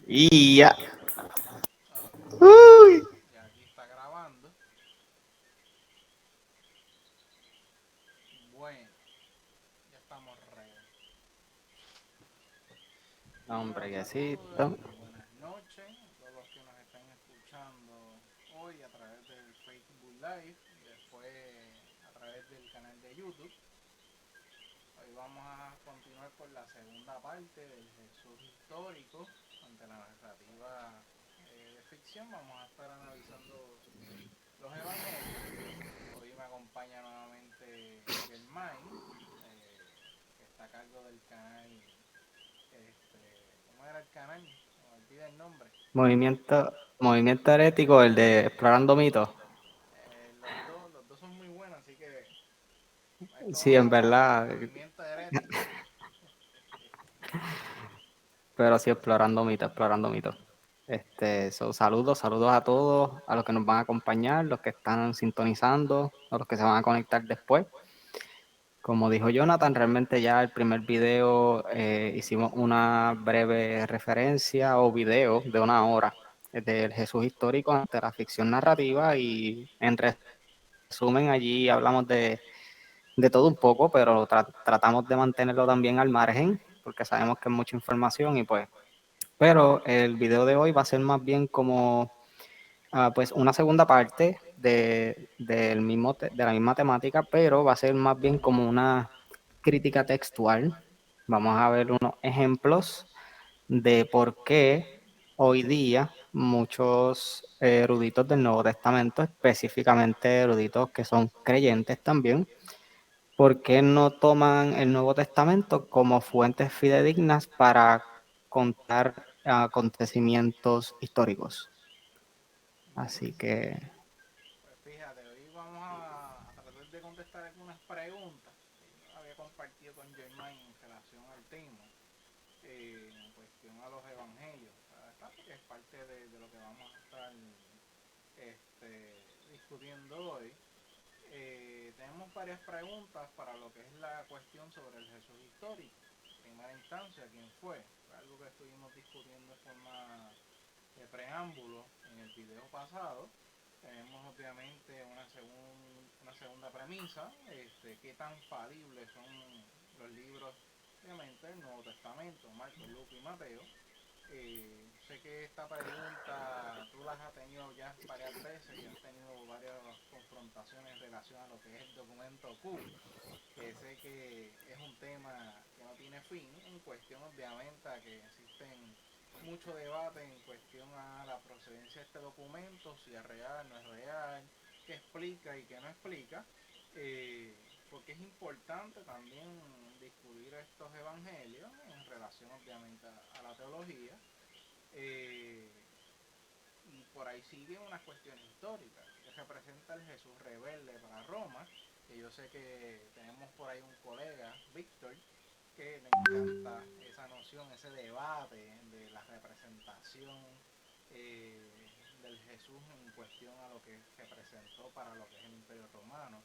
Y ya. Ok, Uy. ya aquí está grabando. Bueno, ya estamos ready. Hombre, Bueno, que sí. saludos y buenas noches a todos los que nos están escuchando hoy a través del Facebook Live y después a través del canal de YouTube. Hoy vamos a continuar con la segunda parte del Jesús histórico ante la narrativa de ficción. Vamos a estar analizando los evangelios. Hoy me acompaña nuevamente Germain, que está a cargo del canal. ¿Cómo era el canal? Se me olvida el nombre. Movimiento herético, el de Explorando Mitos. Los dos son muy buenos, así que esto Sí, va en como verdad. movimiento herético. Pero sí, Explorando Mitos, Explorando Mitos. Saludos a todos, a los que nos van a acompañar, los que están sintonizando, a los que se van a conectar después. Como dijo Jonathan, realmente ya el primer video hicimos una breve referencia o video de 1 hora del Jesús histórico ante la ficción narrativa y en resumen allí hablamos de todo un poco, pero tratamos de mantenerlo también al margen porque sabemos que es mucha información y pues, pero el video de hoy va a ser más bien como pues una segunda parte de la misma temática, pero va a ser más bien como una crítica textual. Vamos a ver unos ejemplos de por qué hoy día muchos eruditos del Nuevo Testamento, específicamente eruditos que son creyentes también, por qué no toman el Nuevo Testamento como fuentes fidedignas para contar acontecimientos históricos. Así Yes. que Pues fíjate, hoy vamos a tratar de contestar algunas preguntas que yo había compartido con Germain en relación al tema, en cuestión a los evangelios, ¿verdad? Porque es parte de lo que vamos a estar discutiendo hoy. Tenemos varias preguntas para lo que es la cuestión sobre el Jesús histórico. En primera instancia, ¿quién fue? Fue algo que estuvimos discutiendo de forma de preámbulo en el video pasado. Tenemos obviamente una segunda premisa, qué tan falibles son los libros, obviamente, del Nuevo Testamento, Marcos, Lucas y Mateo. Sé que esta pregunta tú las has tenido ya varias veces y has tenido varias confrontaciones en relación a lo que es el documento Q, que sé que es un tema que no tiene fin, en cuestión obviamente a que existen mucho debate en cuestión a la procedencia de este documento, si es real, no es real, qué explica y qué no explica, porque es importante también discutir estos evangelios en relación obviamente a la teología, eh, y por ahí siguen unas cuestiones históricas, que representa el Jesús rebelde para Roma, que yo sé que tenemos por ahí un colega, Víctor, que le encanta esa noción, ese debate de la representación del Jesús en cuestión a lo que representó para lo que es el Imperio Romano.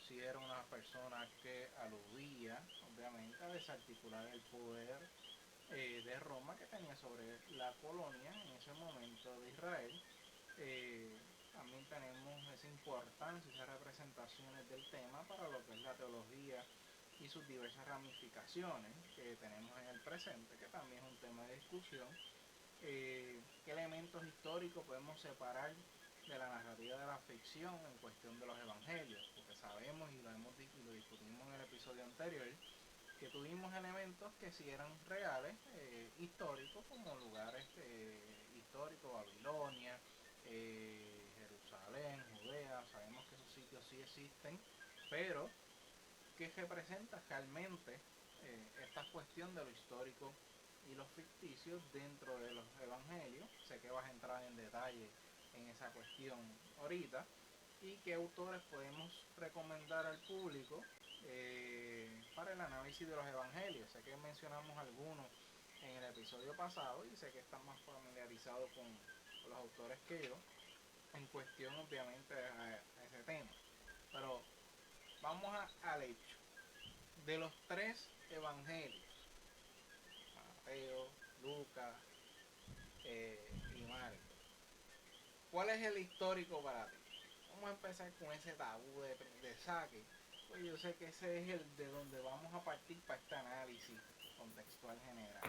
Si era una persona que aludía, obviamente, a desarticular el poder de Roma que tenía sobre la colonia en ese momento de Israel. También tenemos esa importancia, esas representaciones del tema para lo que es la teología y sus diversas ramificaciones que tenemos en el presente, que también es un tema de discusión. ¿Qué elementos históricos podemos separar de la narrativa de la ficción en cuestión de los evangelios? Porque sabemos y lo discutimos en el episodio anterior, que tuvimos elementos que sí eran reales, históricos, como lugares históricos, Babilonia, Jerusalén, Judea, sabemos que esos sitios sí existen, pero ¿qué representa realmente esta cuestión de lo histórico y los ficticios dentro de los evangelios? Sé que vas a entrar en detalle en esa cuestión ahorita. ¿Y qué autores podemos recomendar al público para el análisis de los evangelios? Sé que mencionamos algunos en el episodio pasado y sé que están más familiarizados con los autores que yo en cuestión obviamente a ese tema. Pero vamos al hecho. De los tres evangelios, Mateo, Lucas y Marcos. ¿Cuál es el histórico para ti? Vamos a empezar con ese tabú de saque. Pues yo sé que ese es el de donde vamos a partir para este análisis contextual general.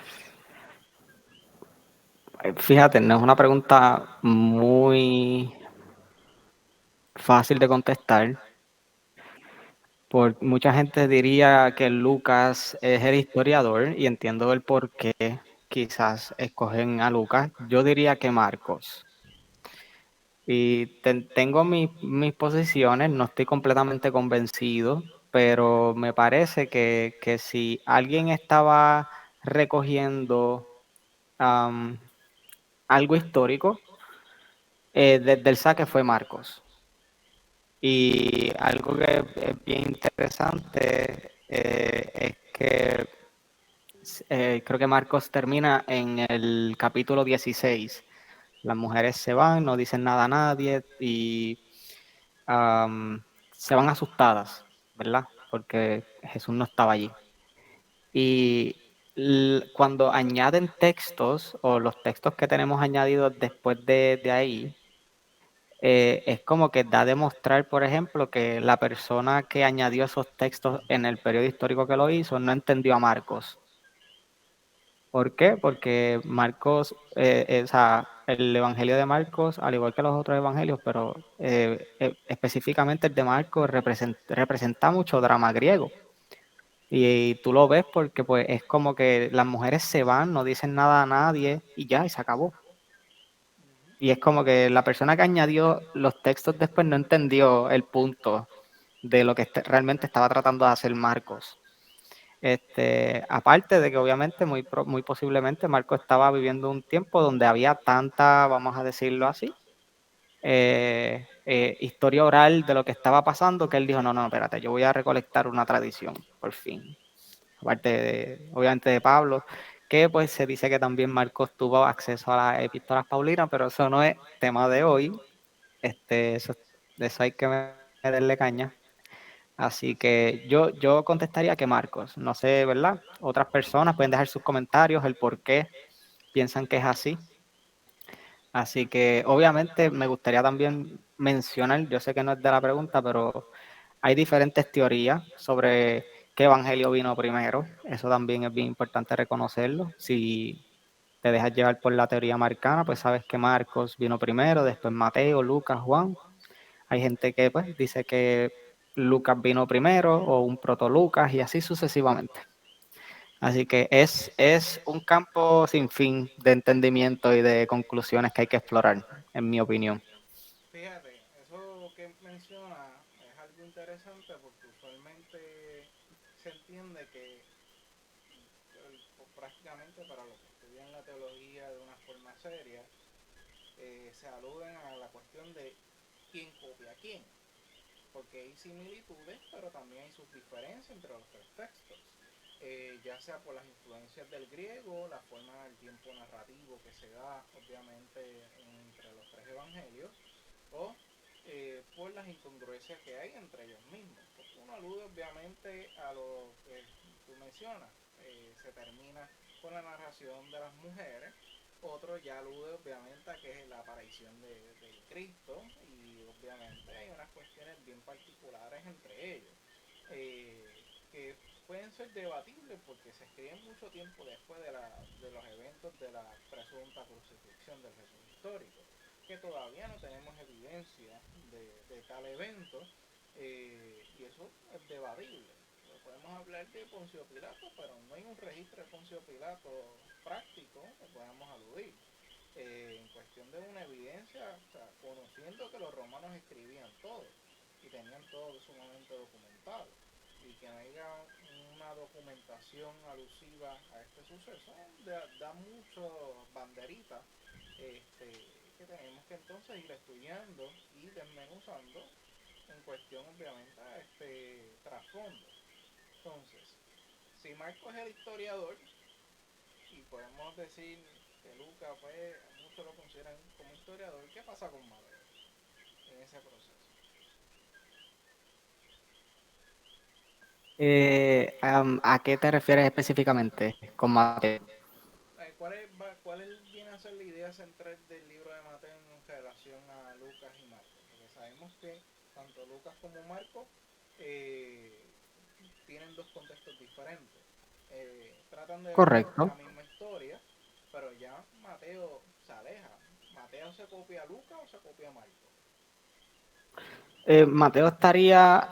Fíjate, no es una pregunta muy fácil de contestar. Por, mucha gente diría que Lucas es el historiador y entiendo el por qué quizás escogen a Lucas. Yo diría que Marcos. Y tengo mis posiciones, no estoy completamente convencido, pero me parece que si alguien estaba recogiendo um, algo histórico, desde el saque fue Marcos. Y algo que es bien interesante es que creo que Marcos termina en el capítulo 16. Las mujeres se van, no dicen nada a nadie y se van asustadas, ¿verdad? Porque Jesús no estaba allí. Y cuando añaden textos o los textos que tenemos añadidos después de ahí, es como que da a demostrar, por ejemplo, que la persona que añadió esos textos en el periodo histórico que lo hizo no entendió a Marcos. ¿Por qué? Porque Marcos, o sea, el Evangelio de Marcos, al igual que los otros evangelios, pero específicamente el de Marcos representa mucho drama griego. Y tú lo ves porque pues es como que las mujeres se van, no dicen nada a nadie y ya, y se acabó. Y es como que la persona que añadió los textos después no entendió el punto de lo que realmente estaba tratando de hacer Marcos. Aparte de que obviamente muy posiblemente Marcos estaba viviendo un tiempo donde había tanta, vamos a decirlo así, historia oral de lo que estaba pasando que él dijo, no, no, espérate, yo voy a recolectar una tradición, por fin. Aparte obviamente de Pablo, que pues se dice que también Marcos tuvo acceso a las epístolas paulinas, pero eso no es tema de hoy. Eso, de eso hay que meterle caña. Así que yo contestaría que Marcos, no sé, ¿verdad? Otras personas pueden dejar sus comentarios, el por qué piensan que es así. Así que obviamente me gustaría también mencionar, yo sé que no es de la pregunta, pero hay diferentes teorías sobre qué evangelio vino primero. Eso también es bien importante reconocerlo. Si te dejas llevar por la teoría marcana, pues sabes que Marcos vino primero, después Mateo, Lucas, Juan. Hay gente que pues dice que Lucas vino primero o un proto Lucas y así sucesivamente. Así que es un campo sin fin de entendimiento y de conclusiones que hay que explorar, en mi opinión. Fíjate, eso que menciona es algo interesante porque usualmente se entiende que prácticamente para los que estudian la teología de una forma seria, se aluden a la cuestión de quién copia a quién, porque hay similitudes, pero también hay sus diferencias entre los tres textos, ya sea por las influencias del griego, la forma del tiempo narrativo que se da, obviamente, entre los tres evangelios, o por las incongruencias que hay entre ellos mismos. Porque uno alude, obviamente, a lo que tú mencionas, se termina con la narración de las mujeres, otro ya alude obviamente a que es la aparición de Cristo y obviamente hay unas cuestiones bien particulares entre ellos, que pueden ser debatibles porque se escriben mucho tiempo después de los eventos de la presunta crucifixión del Jesús histórico, que todavía no tenemos evidencia de tal evento, y eso es debatible. Podemos hablar de Poncio Pilato, pero no hay un registro de Poncio Pilato práctico que podamos aludir. En cuestión de una evidencia, o sea, conociendo que los romanos escribían todo y tenían todo sumamente documentado, y que no haya una documentación alusiva a este suceso, da mucho banderita, que tenemos que entonces ir estudiando y desmenuzando en cuestión obviamente a este trasfondo. Entonces, si Marco es el historiador, y podemos decir que Lucas, pues, muchos lo consideran como historiador, ¿qué pasa con Mateo en ese proceso? ¿A qué te refieres específicamente con Mateo? ¿Cuál viene a ser la idea central del libro de Mateo en relación a Lucas y Marcos? Porque sabemos que tanto Lucas como Marcos eh, tienen dos contextos diferentes. Tratan de ver la Correcto. misma historia, pero ya Mateo se aleja. Mateo se copia a Lucas o se copia a Marcos. Mateo estaría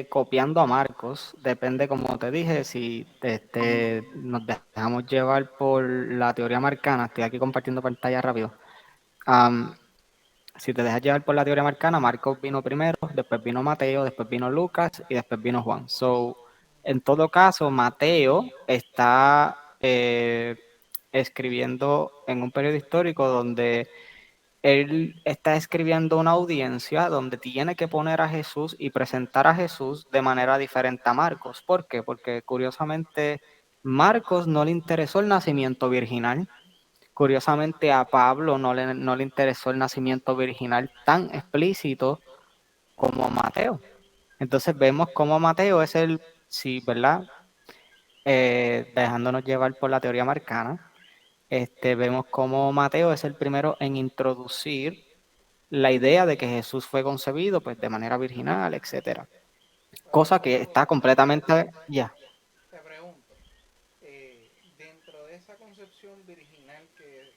copiando a Marcos, depende, como te dije, si nos dejamos llevar por la teoría marcana, estoy aquí compartiendo pantalla rápido. Am, si te dejas llevar por la teoría marcana, Marcos vino primero, después vino Mateo, después vino Lucas y después vino Juan. So, en todo caso, Mateo está escribiendo en un periodo histórico donde él está escribiendo una audiencia donde tiene que poner a Jesús y presentar a Jesús de manera diferente a Marcos. ¿Por qué? Porque curiosamente Marcos no le interesó el nacimiento virginal. Curiosamente a Pablo no le interesó el nacimiento virginal tan explícito como a Mateo. Entonces vemos cómo Mateo es el, sí, ¿verdad? Dejándonos llevar por la teoría marcana, vemos cómo Mateo es el primero en introducir la idea de que Jesús fue concebido pues de manera virginal, etcétera. Cosa que está completamente ya. Te pregunto, dentro de esa concepción virginal que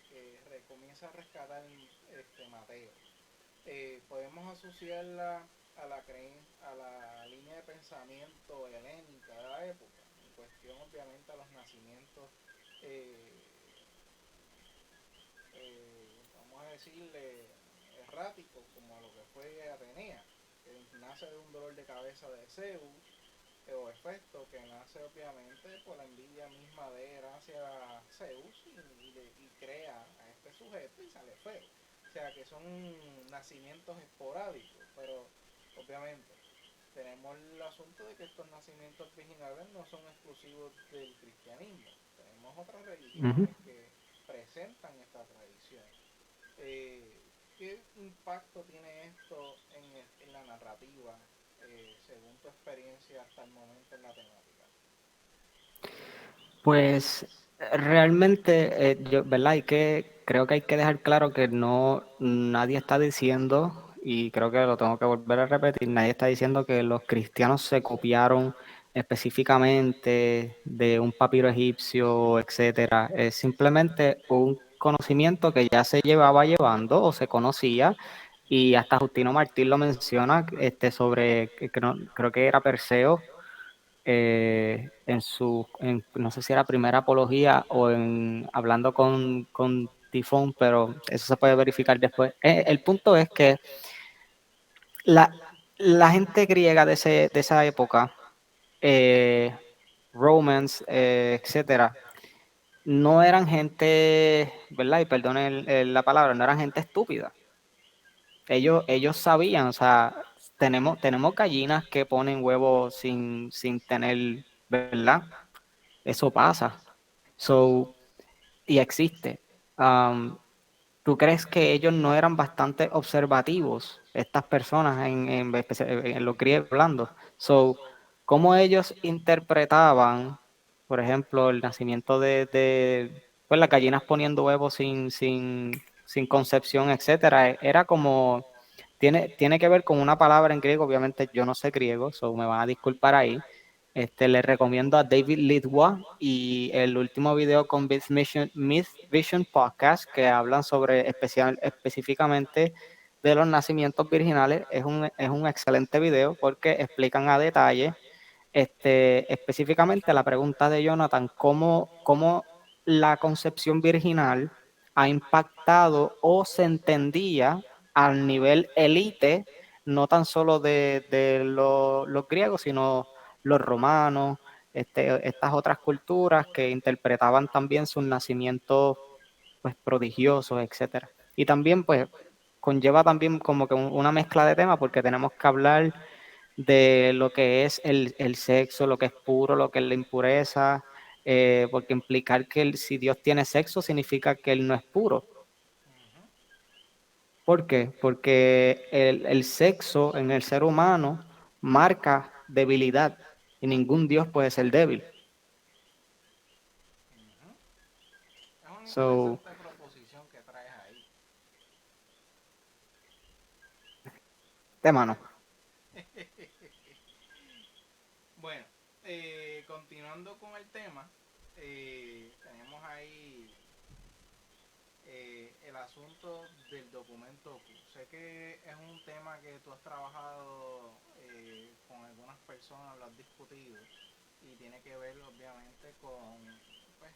comienza a rescatar Mateo, podemos asociarla a a la línea de pensamiento helénica de la época, en cuestión obviamente a los nacimientos, eh, vamos a decirle, erráticos, como a lo que fue Atenea, que nace de un dolor de cabeza de Zeus, o efecto que nace obviamente por la envidia misma de él hacia Zeus y crea a este sujeto y sale feo. O sea que son nacimientos esporádicos, pero obviamente tenemos el asunto de que estos nacimientos originales no son exclusivos del cristianismo. Tenemos otras Ujú. religiones que presentan esta tradición. ¿Qué impacto tiene esto en la narrativa, según tu experiencia hasta el momento en la temática? Pues realmente, yo, ¿verdad? Creo que hay que dejar claro que no, nadie está diciendo, y creo que lo tengo que volver a repetir, nadie está diciendo que los cristianos se copiaron específicamente de un papiro egipcio, etcétera. Es simplemente un conocimiento que ya se llevaba llevando o se conocía, y hasta Justino Martín lo menciona, sobre, creo que era Perseo no sé si era primera apología o en hablando con Tifón, pero eso se puede verificar después. El punto es que la, la gente griega de esa época, eh, Romans, etcétera, no eran gente, ¿verdad? Y perdone la palabra, no eran gente estúpida. Ellos sabían, o sea, tenemos gallinas que ponen huevos sin tener, ¿verdad? Eso pasa. So, y existe. Um, ¿Tú crees que ellos no eran bastante observativos, estas personas en los griegos hablando? So, ¿cómo ellos interpretaban, por ejemplo, el nacimiento pues las gallinas poniendo huevos sin concepción, etcétera? Era como, tiene que ver con una palabra en griego, obviamente yo no sé griego, so me van a disculpar ahí. Les recomiendo a David Lidwa y el último video con Myth Vision Podcast que hablan sobre específicamente de los nacimientos virginales. Es un excelente video porque explican a detalle específicamente la pregunta de Jonathan, cómo la concepción virginal ha impactado o se entendía al nivel élite, no tan solo los griegos, sino los romanos, estas otras culturas que interpretaban también sus nacimientos pues prodigiosos, etcétera. Y también pues conlleva también como que una mezcla de temas porque tenemos que hablar de lo que es el sexo, lo que es puro, lo que es la impureza, porque implicar que si Dios tiene sexo significa que Él no es puro. Ujú, ¿Por qué? Porque el sexo en el ser humano marca debilidad y ningún Dios puede ser débil. ujú. Es una So, interesante proposición. De mano. Bueno, continuando con el tema, tenemos ahí el asunto del documento Q. Sé que es un tema que tú has trabajado con algunas personas, lo has discutido y tiene que ver obviamente con pues,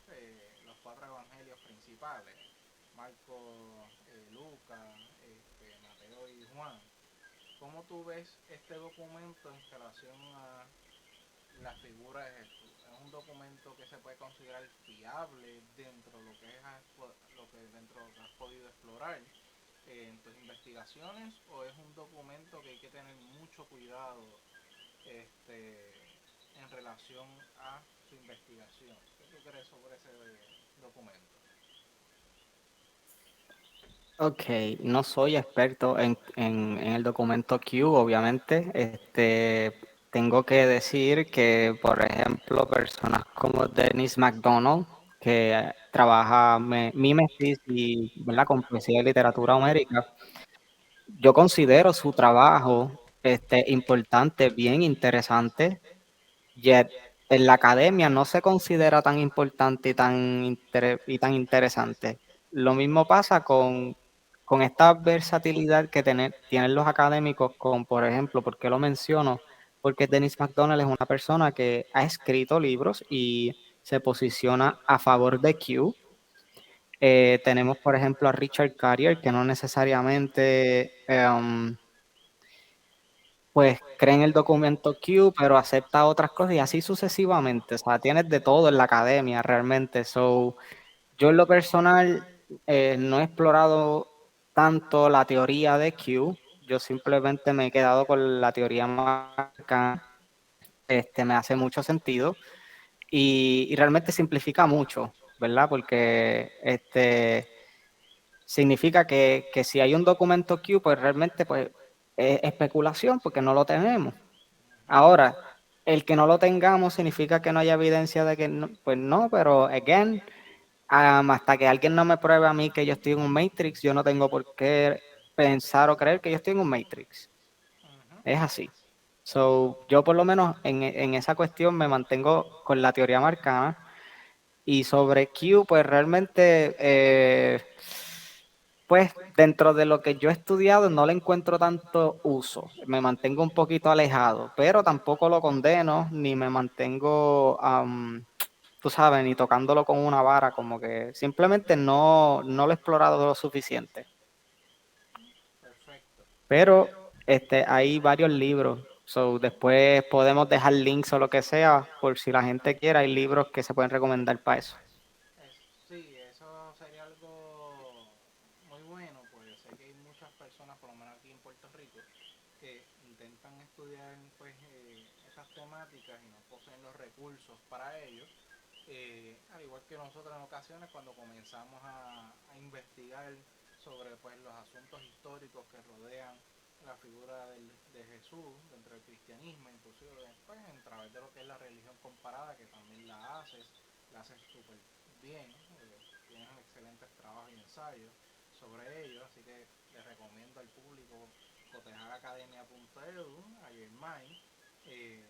los cuatro evangelios principales, Marcos, Lucas, Mateo y Juan. ¿Cómo tú ves este documento en relación a la figura de Jesús? ¿Es un documento que se puede considerar fiable dentro de lo que es lo que dentro de lo que has podido explorar en tus investigaciones, o es un documento que hay que tener mucho cuidado en relación a su investigación? ¿Qué tú crees sobre ese documento? Ok, no soy experto en el documento Q, obviamente. Tengo que decir que, por ejemplo, personas como Dennis MacDonald, que trabaja Mimesis y, ¿verdad?, con poesía y literatura homérica, yo considero su trabajo importante, bien interesante. Yet, en la academia no se considera tan importante y tan interesante. Lo mismo pasa con esta versatilidad que tienen los académicos con, por ejemplo, ¿por qué lo menciono? Porque Dennis MacDonald es una persona que ha escrito libros y se posiciona a favor de Q. Tenemos, por ejemplo, a Richard Carrier, que no necesariamente pues cree en el documento Q, pero acepta otras cosas y así sucesivamente. O sea, tienes de todo en la academia realmente. So, yo en lo personal no he explorado tanto la teoría de Q. Yo simplemente me he quedado con la teoría marca. Me hace mucho sentido y realmente simplifica mucho, ¿verdad? Porque significa que si hay un documento Q, pues realmente pues, es especulación porque no lo tenemos. Ahora, el que no lo tengamos significa que no haya evidencia de que no, pues no, pero again, hasta que alguien no me pruebe a mí que yo estoy en un Matrix, yo no tengo por qué pensar o creer que yo estoy en un Matrix. Uh-huh. Es así. So, yo por lo menos en esa cuestión me mantengo con la teoría marcana y sobre Q, pues realmente pues dentro de lo que yo he estudiado no le encuentro tanto uso, me mantengo un poquito alejado, pero tampoco lo condeno ni me mantengo, tú sabes, ni tocándolo con una vara, como que simplemente no lo he explorado lo suficiente. Perfecto. Pero hay varios libros, so, después podemos dejar links o lo que sea, por si la gente quiere, hay libros que se pueden recomendar para eso. Sí, eso sería algo muy bueno, pues sé que hay muchas personas, por lo menos aquí en Puerto Rico, que intentan estudiar pues esas temáticas y no poseen los recursos para ello. Al igual que nosotros en ocasiones cuando comenzamos a investigar sobre pues los asuntos históricos que rodean la figura de Jesús dentro del cristianismo, inclusive pues, a través de lo que es la religión comparada, que también la haces súper bien, tienes excelentes trabajos y ensayos sobre ello, así que les recomiendo al público cotejar academia.edu, a Germain. Eh,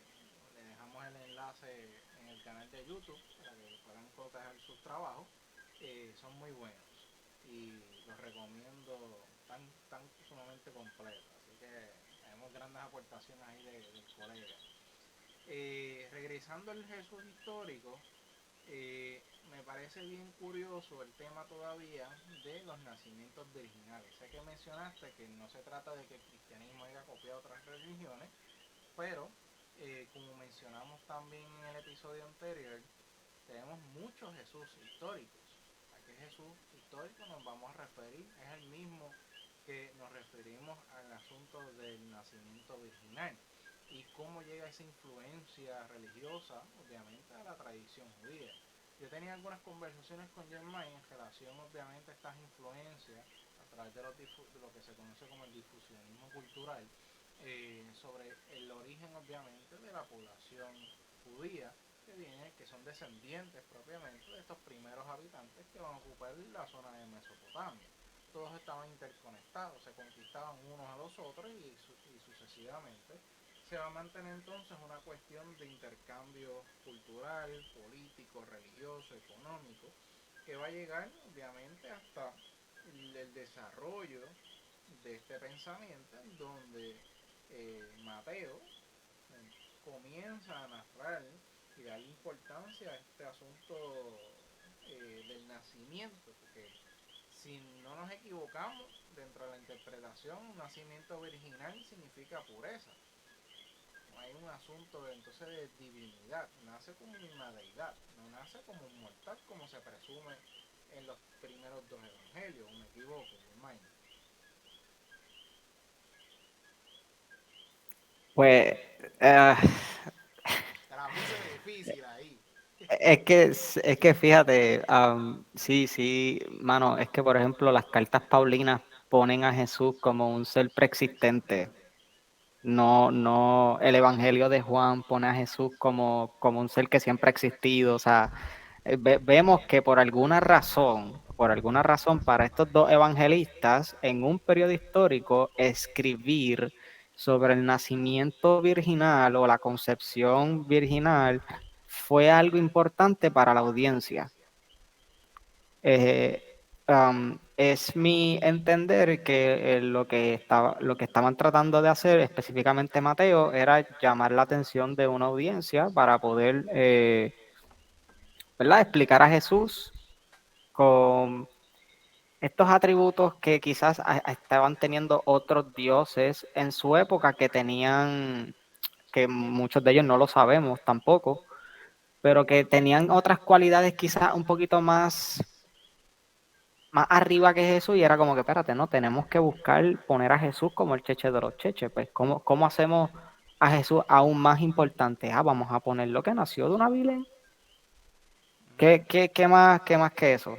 Le dejamos el enlace en el canal de YouTube para que puedan cotejar sus trabajos. Son muy buenos y los recomiendo tan sumamente completos. Así que tenemos grandes aportaciones ahí del colega. Regresando al Jesús histórico, me parece bien curioso el tema todavía de los nacimientos virginales. Sé que mencionaste que no se trata de que el cristianismo haya copiado otras religiones, pero como mencionamos también en el episodio anterior, tenemos muchos Jesús históricos. ¿A qué Jesús histórico nos vamos a referir? Es el mismo que nos referimos al asunto del nacimiento virginal y cómo llega esa influencia religiosa, obviamente, a la tradición judía. Yo tenía algunas conversaciones con Germain en relación, obviamente, a estas influencias a través de lo que se conoce como el difusionismo cultural, sobre el origen, obviamente, de la población judía que son descendientes propiamente de estos primeros habitantes que van a ocupar la zona de Mesopotamia. todos estaban interconectados, se conquistaban unos a los otros y sucesivamente. Se va a mantener entonces una cuestión de intercambio cultural, político, religioso, económico, que va a llegar obviamente hasta el desarrollo de este pensamiento en donde Mateo comienza a narrar y darle importancia a este asunto del nacimiento, porque si no nos equivocamos, dentro de la interpretación, un nacimiento virginal significa pureza. No hay un asunto entonces de divinidad, nace como una deidad, no nace como un mortal como se presume en los primeros dos evangelios. Me equivoco, hermano. Pues eh, Te la puse difícil ahí. es que fíjate, sí, sí, mano, es que por ejemplo las cartas paulinas ponen a Jesús como un ser preexistente. No, no, el Evangelio de Juan pone a Jesús como un ser que siempre ha existido. O sea, vemos que por alguna razón, para estos dos evangelistas, en un periodo histórico, escribir sobre el nacimiento virginal o la concepción virginal fue algo importante para la audiencia. Eh, es mi entender que lo que estaban tratando de hacer específicamente Mateo era llamar la atención de una audiencia para poder, ¿verdad?, explicar a Jesús con estos atributos que quizás estaban teniendo otros dioses en su época que tenían, que muchos de ellos no lo sabemos tampoco, pero que tenían otras cualidades quizás un poquito más arriba que Jesús y era como que, espérate, no, tenemos que buscar poner a Jesús como el cheche de los cheches, pues, ¿cómo hacemos a Jesús aún más importante? Ah, vamos a poner lo que nació de una virgen. ¿Qué más que eso?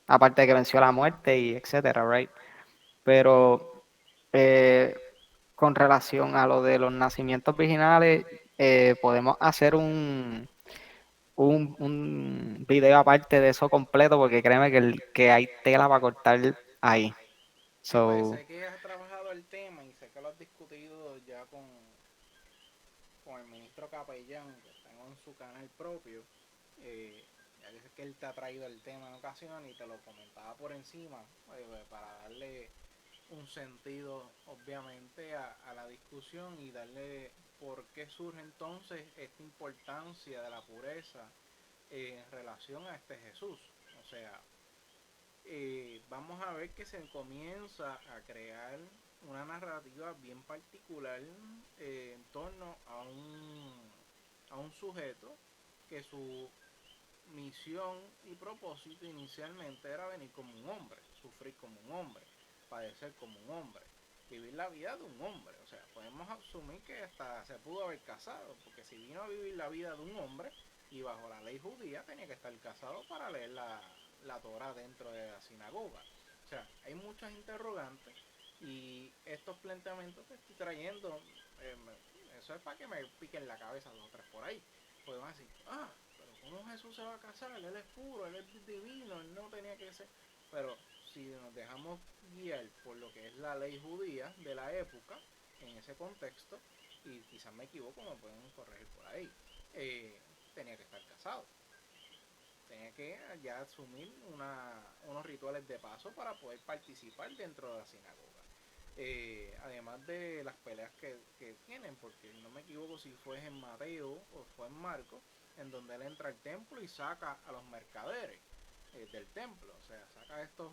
Aparte de que venció la muerte y etcétera, right? Pero eh, con relación a lo de los nacimientos virginales, podemos hacer un video aparte de eso completo, porque créeme que hay tela para cortar ahí. Sí, pues So, sé que has trabajado el tema y sé que lo has discutido ya con el ministro Capellán, que está en su canal propio. Ya que él te ha traído el tema en ocasión y te lo comentaba por encima, para darle un sentido obviamente a la discusión y darle por qué surge entonces esta importancia de la pureza en relación a este Jesús. O sea, vamos a ver que se comienza a crear una narrativa bien particular en torno a un sujeto que su misión y propósito inicialmente era venir como un hombre, sufrir como un hombre, padecer como un hombre, vivir la vida de un hombre. O sea, podemos asumir que hasta se pudo haber casado, porque si vino a vivir la vida de un hombre y bajo la ley judía tenía que estar casado para leer la Torah dentro de la sinagoga. O sea, hay muchas interrogantes y estos planteamientos que estoy trayendo, eh, eso es para que me piquen la cabeza dos o tres por ahí. Podemos decir, pero ¿cómo Jesús se va a casar? Él es puro, él es divino, él no tenía que ser. Pero si nos dejamos guiar por lo que es la ley judía de la época, en ese contexto, y quizás me equivoco, me pueden corregir por ahí, tenía que estar casado. Tenía que ya asumir unos rituales de paso para poder participar dentro de la sinagoga. Además de las peleas que tienen, porque no me equivoco si fue en Mateo o fue en Marcos, en donde él entra al templo y saca a los mercaderes del templo. O sea, saca a estos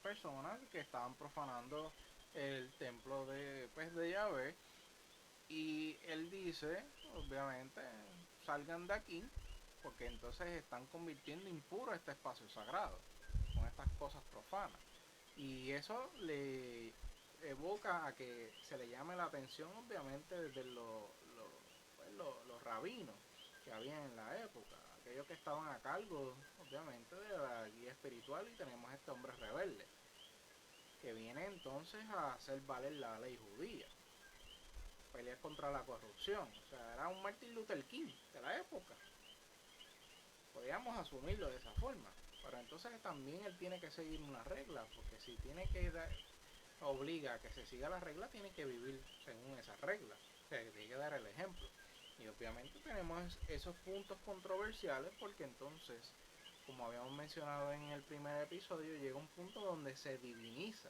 personas que estaban profanando el templo de Yahvé. Y él dice, obviamente, salgan de aquí, porque entonces están convirtiendo impuro este espacio sagrado con estas cosas profanas. Y eso le evoca a que se le llame la atención, obviamente, desde los rabinos que había en la época, aquellos que estaban a cargo, obviamente, de la guía espiritual. Y tenemos a este hombre rebelde que viene entonces a hacer valer la ley judía, pelear contra la corrupción. O sea, era un Martin Luther King de la época. Podríamos asumirlo de esa forma. pero entonces también él tiene que seguir una regla, porque si tiene que obliga a que se siga la regla, tiene que vivir según esas reglas, o sea, tiene que dar el ejemplo. Y obviamente tenemos esos puntos controversiales porque entonces, como habíamos mencionado en el primer episodio, llega un punto donde se diviniza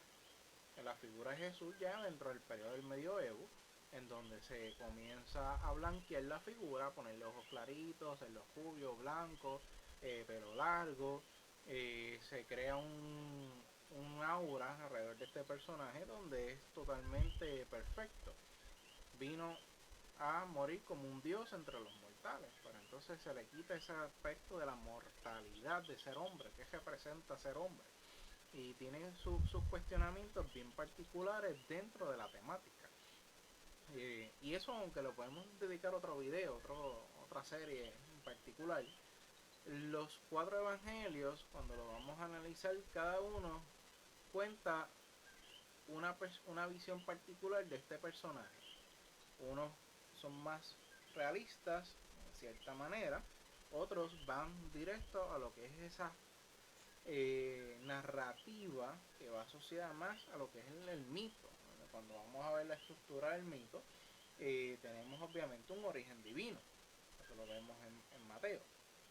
la figura de Jesús ya dentro del periodo del medioevo, en donde se comienza a blanquear la figura, ponerle ojos claritos, hacerlo rubio, blanco, pelo largo, se crea un aura alrededor de este personaje donde es totalmente perfecto. Vino a morir como un dios entre los mortales, pero entonces se le quita ese aspecto de la mortalidad de ser hombre, que representa ser hombre, y tiene sus cuestionamientos bien particulares dentro de la temática. Y eso, aunque lo podemos dedicar a otro video, otra serie en particular, los cuatro evangelios, cuando lo vamos a analizar, cada uno cuenta una visión particular de este personaje. Unos son más realistas, en cierta manera, otros van directo a lo que es esa narrativa que va asociada más a lo que es el mito. Cuando vamos a ver la estructura del mito, tenemos obviamente un origen divino, eso lo vemos en Mateo,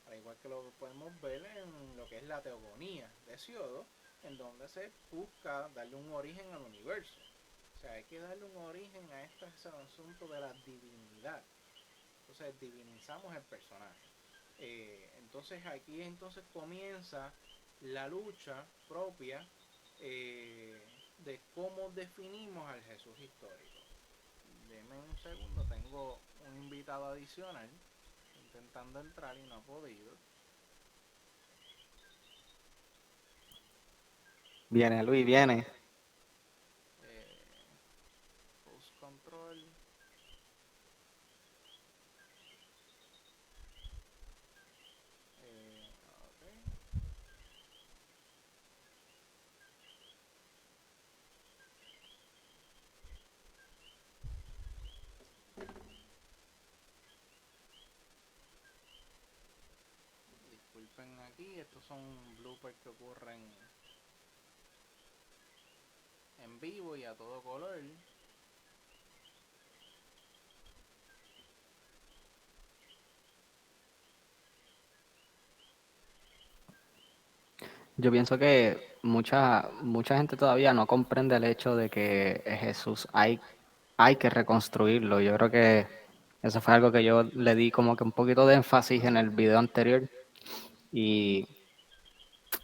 al igual que lo podemos ver en lo que es la teogonía de Hesiodo, en donde se busca darle un origen al universo. O sea, hay que darle un origen a este asunto de la divinidad. Entonces divinizamos el personaje. Entonces aquí entonces comienza la lucha propia de cómo definimos al Jesús histórico. Deme un segundo, tengo un invitado adicional intentando entrar y no ha podido. Viene, Luis, viene. Eh, Post control. Okay. Disculpen aquí, estos son bloopers que ocurren en vivo y a todo color. Yo pienso que mucha gente todavía no comprende el hecho de que Jesús hay que reconstruirlo. Yo creo que eso fue algo que yo le di como que un poquito de énfasis en el video anterior y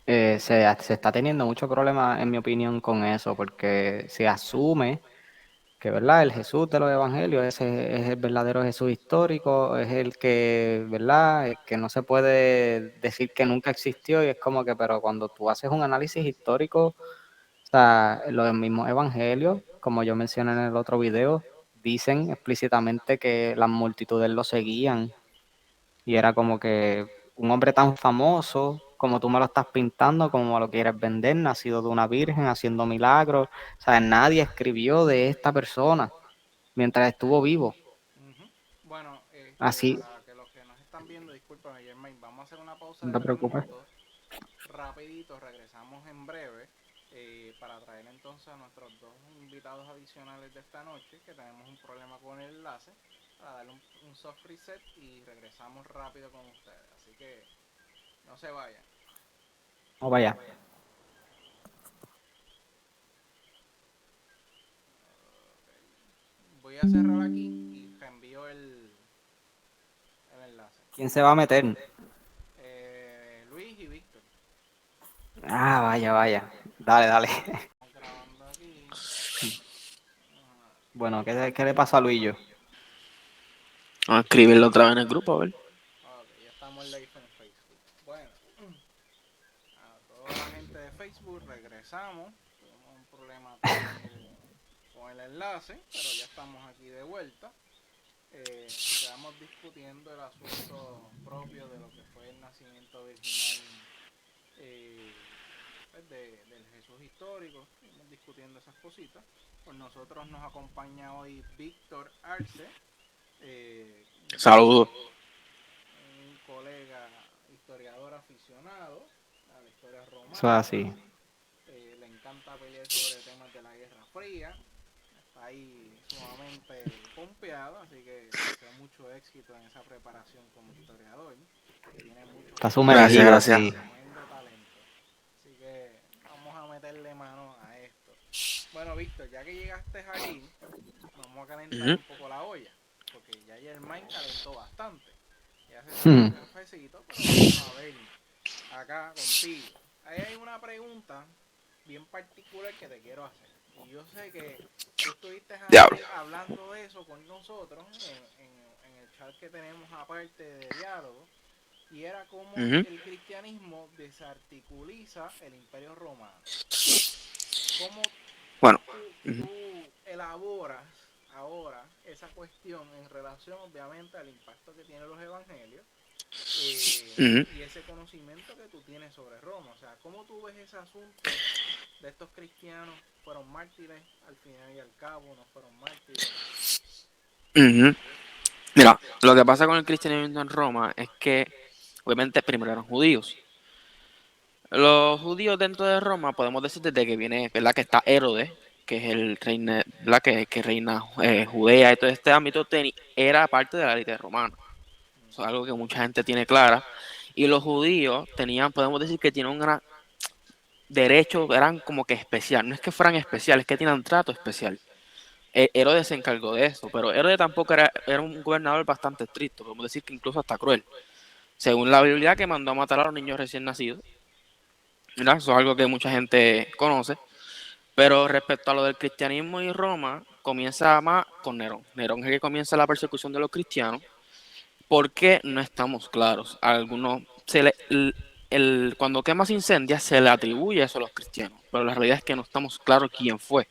se está teniendo mucho problema, en mi opinión, con eso, porque se asume que, ¿verdad? El Jesús de los evangelios, ese es el verdadero Jesús histórico, es el que, ¿verdad? El que no se puede decir que nunca existió y es como que, pero cuando tú haces un análisis histórico, o sea, los mismos evangelios, como yo mencioné en el otro video, dicen explícitamente que las multitudes lo seguían y era como que un hombre tan famoso como tú me lo estás pintando, como me lo quieres vender, nacido de una virgen, haciendo milagros, o sea, nadie escribió de esta persona mientras estuvo vivo. Uh-huh. Bueno, Así, para que los que nos están viendo, discúlpame, Germain, vamos a hacer una pausa no de te 3 preocupes. minutos. Rapidito, regresamos en breve para traer entonces a nuestros dos invitados adicionales de esta noche, que tenemos un problema con el enlace, para darle un soft reset y regresamos rápido con ustedes. Así que no se vayan. No vaya. Okay. Voy a cerrar aquí y reenvío el enlace. ¿Quién se va a meter? Luis y Víctor. Ah, vaya, vaya. Dale, dale. Estamos grabando aquí. Bueno, ¿qué le pasó a Luillo? Vamos a escribirlo otra vez en el grupo, a ver. Ok, ya estamos live en Facebook. Bueno, a toda la gente de Facebook regresamos. Tuvimos un problema técnico con el enlace, pero ya estamos aquí de vuelta. Quedamos discutiendo el asunto propio de lo que fue el nacimiento virginal pues del Jesús histórico. Estuvimos discutiendo esas cositas. Por nosotros nos acompaña hoy Víctor Arce, Saludos. un colega historiador aficionado a la historia Eso es romana. así. Le encanta pelear sobre temas de la Guerra Fría. Está ahí sumamente pompeado, así que le deseo mucho éxito en esa preparación como historiador, que tiene mucho Está futuro, Gracias, sumergido, gracias. sí. tremendo talento. Así que vamos a meterle mano a esto. Bueno, Víctor, ya que llegaste aquí, vamos a calentar Ujú. un poco la olla, porque ya Germain calentó bastante. Ya se tomó Hmm. un cafecito, pero vamos a ver acá contigo. Ahí hay una pregunta bien particular que te quiero hacer. Y yo sé que tú estuviste Diablo. ahí hablando de eso con nosotros en el chat que tenemos aparte de diálogo. Y era cómo Ujú. el cristianismo desarticuliza el imperio romano. Cómo Bueno. Ujú. tú elaboras ahora esa cuestión en relación obviamente al impacto que tienen los evangelios Ujú. y ese conocimiento que tú tienes sobre Roma. O sea, ¿cómo tú ves ese asunto de estos cristianos? ¿Fueron mártires al final y al cabo? ¿No fueron mártires? Ujú. Mira, lo que pasa con el cristianismo en Roma es que, obviamente, primero eran judíos. Los judíos dentro de Roma, podemos decir desde que viene, ¿verdad? Que está Herodes, que es el reina, ¿verdad? Que reina Judea y todo este ámbito, era parte de la élite romana. Eso es algo que mucha gente tiene clara. Y los judíos tenían, podemos decir que tienen un gran derecho, eran como que especial. No es que fueran especiales, es que tenían trato especial. Herodes se encargó de eso, pero Herodes tampoco era un gobernador bastante estricto, podemos decir que incluso hasta cruel. Según la Biblia, que mandó a matar a los niños recién nacidos, ¿verdad? Eso es algo que mucha gente conoce. Pero respecto a lo del cristianismo y Roma, comienza más con Nerón. Nerón es el que comienza la persecución de los cristianos. ¿Por qué? No estamos claros. A algunos cuando quema se incendia se le atribuye eso a los cristianos, pero la realidad es que no estamos claros quién fue.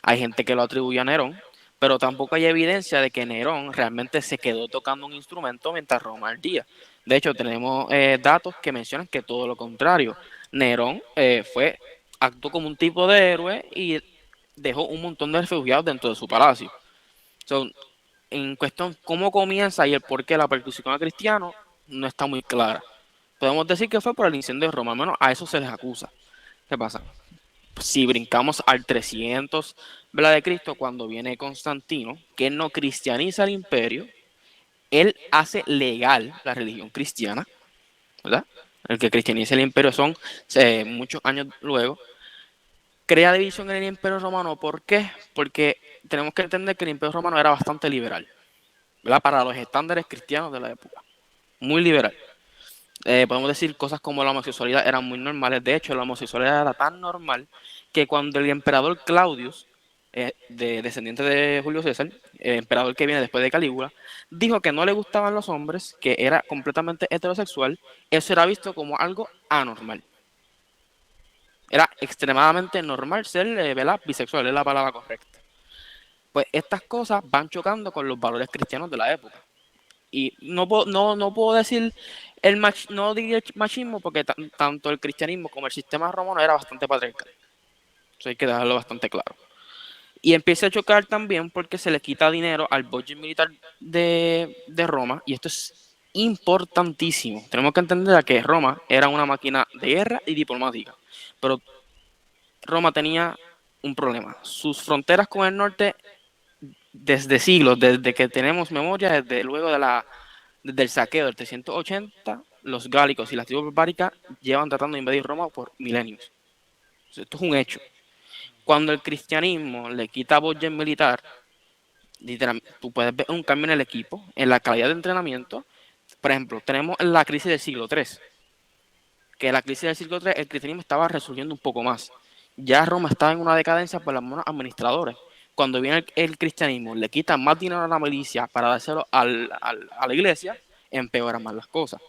Hay gente que lo atribuye a Nerón, pero tampoco hay evidencia de que Nerón realmente se quedó tocando un instrumento mientras Roma ardía. De hecho, tenemos datos que mencionan que todo lo contrario. Nerón actuó como un tipo de héroe y dejó un montón de refugiados dentro de su palacio. So, en cuestión cómo comienza y el por qué la persecución a cristianos no está muy clara. Podemos decir que fue por el incendio de Roma, al menos a eso se les acusa. ¿Qué pasa? Si brincamos al 300, ¿verdad? De Cristo, cuando viene Constantino, que no cristianiza el imperio, él hace legal la religión cristiana, ¿verdad? El que cristianiza el imperio son muchos años luego. Crea división en el imperio romano. ¿Por qué? Porque tenemos que entender que el imperio romano era bastante liberal, ¿verdad? Para los estándares cristianos de la época. Muy liberal. Podemos decir cosas como la homosexualidad eran muy normales. De hecho, la homosexualidad era tan normal que cuando el emperador Claudius, descendiente de Julio César, el emperador que viene después de Calígula, dijo que no le gustaban los hombres, que era completamente heterosexual, eso era visto como algo anormal. Era extremadamente normal ser ¿verdad? Bisexual, es la palabra correcta. Pues estas cosas van chocando con los valores cristianos de la época. Y no puedo decir no diría el machismo porque tanto el cristianismo como el sistema romano era bastante patriarcal. Eso hay que dejarlo bastante claro. Y empieza a chocar también porque se le quita dinero al budget militar de Roma y esto es importantísimo. Tenemos que entender que Roma era una máquina de guerra y diplomática, pero Roma tenía un problema. Sus fronteras con el norte desde siglos, desde que tenemos memoria, desde luego desde el saqueo del 380, los gálicos y las tribus barbáricas llevan tratando de invadir Roma por milenios. Esto es un hecho. Cuando el cristianismo le quita budget militar, literalmente, tú puedes ver un cambio en el equipo, en la calidad de entrenamiento. Por ejemplo, tenemos la crisis del siglo III, que la crisis del siglo III el cristianismo estaba resurgiendo un poco más. Ya Roma estaba en una decadencia por las manos administradores. Cuando viene el cristianismo, le quitan más dinero a la milicia para dárselo a la iglesia, empeoran más las cosas.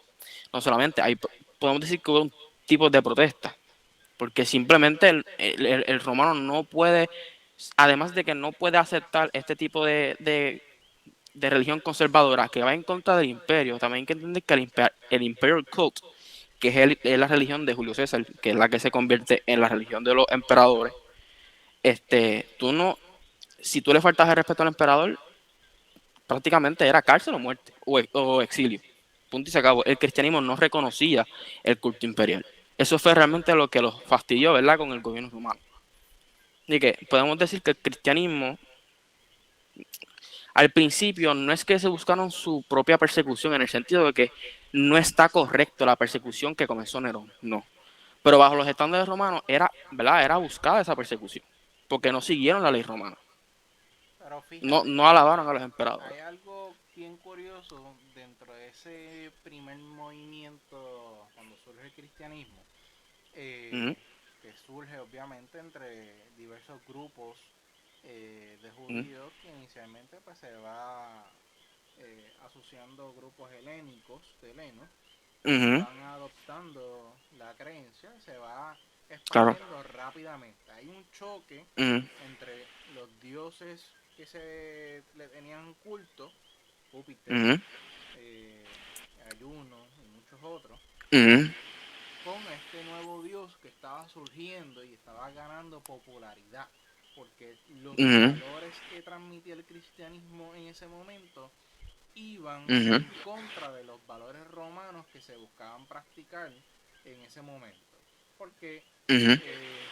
No solamente, podemos decir que hubo un tipo de protesta, porque simplemente el romano no puede, además de que no puede aceptar este tipo de religión conservadora que va en contra del imperio, también hay que entender que el imperial cult, que es la religión de Julio César, que es la que se convierte en la religión de los emperadores, tú no, si tú le faltas el respeto al emperador, prácticamente era cárcel o muerte, o exilio. Punto y se acabó. El cristianismo no reconocía el culto imperial. Eso fue realmente lo que los fastidió, ¿verdad?, con el gobierno romano. Y que podemos decir que el cristianismo, al principio, no es que se buscaron su propia persecución, en el sentido de que no está correcto la persecución que comenzó Nerón, no. Pero bajo los estándares romanos era, ¿verdad?, era buscada esa persecución, porque no siguieron la ley romana. Pero No, fíjate, no alabaron a los emperadores. hay algo bien curioso dentro de ese primer movimiento cuando surge el cristianismo, Ujú, que surge obviamente entre diversos grupos de ujú, judíos que inicialmente pues se va asociando grupos helénicos de helenos y ujú, van adoptando la creencia, se va claro. expandiendo rápidamente. Hay un choque Ujú, entre los dioses que se le tenían culto, Júpiter, ujú, eh, Ayuno y muchos otros, ujú, con este nuevo dios que estaba surgiendo y estaba ganando popularidad, porque los ujú, valores que transmitía el cristianismo en ese momento iban ujú, en contra de los valores romanos que se buscaban practicar en ese momento. Porque ujú,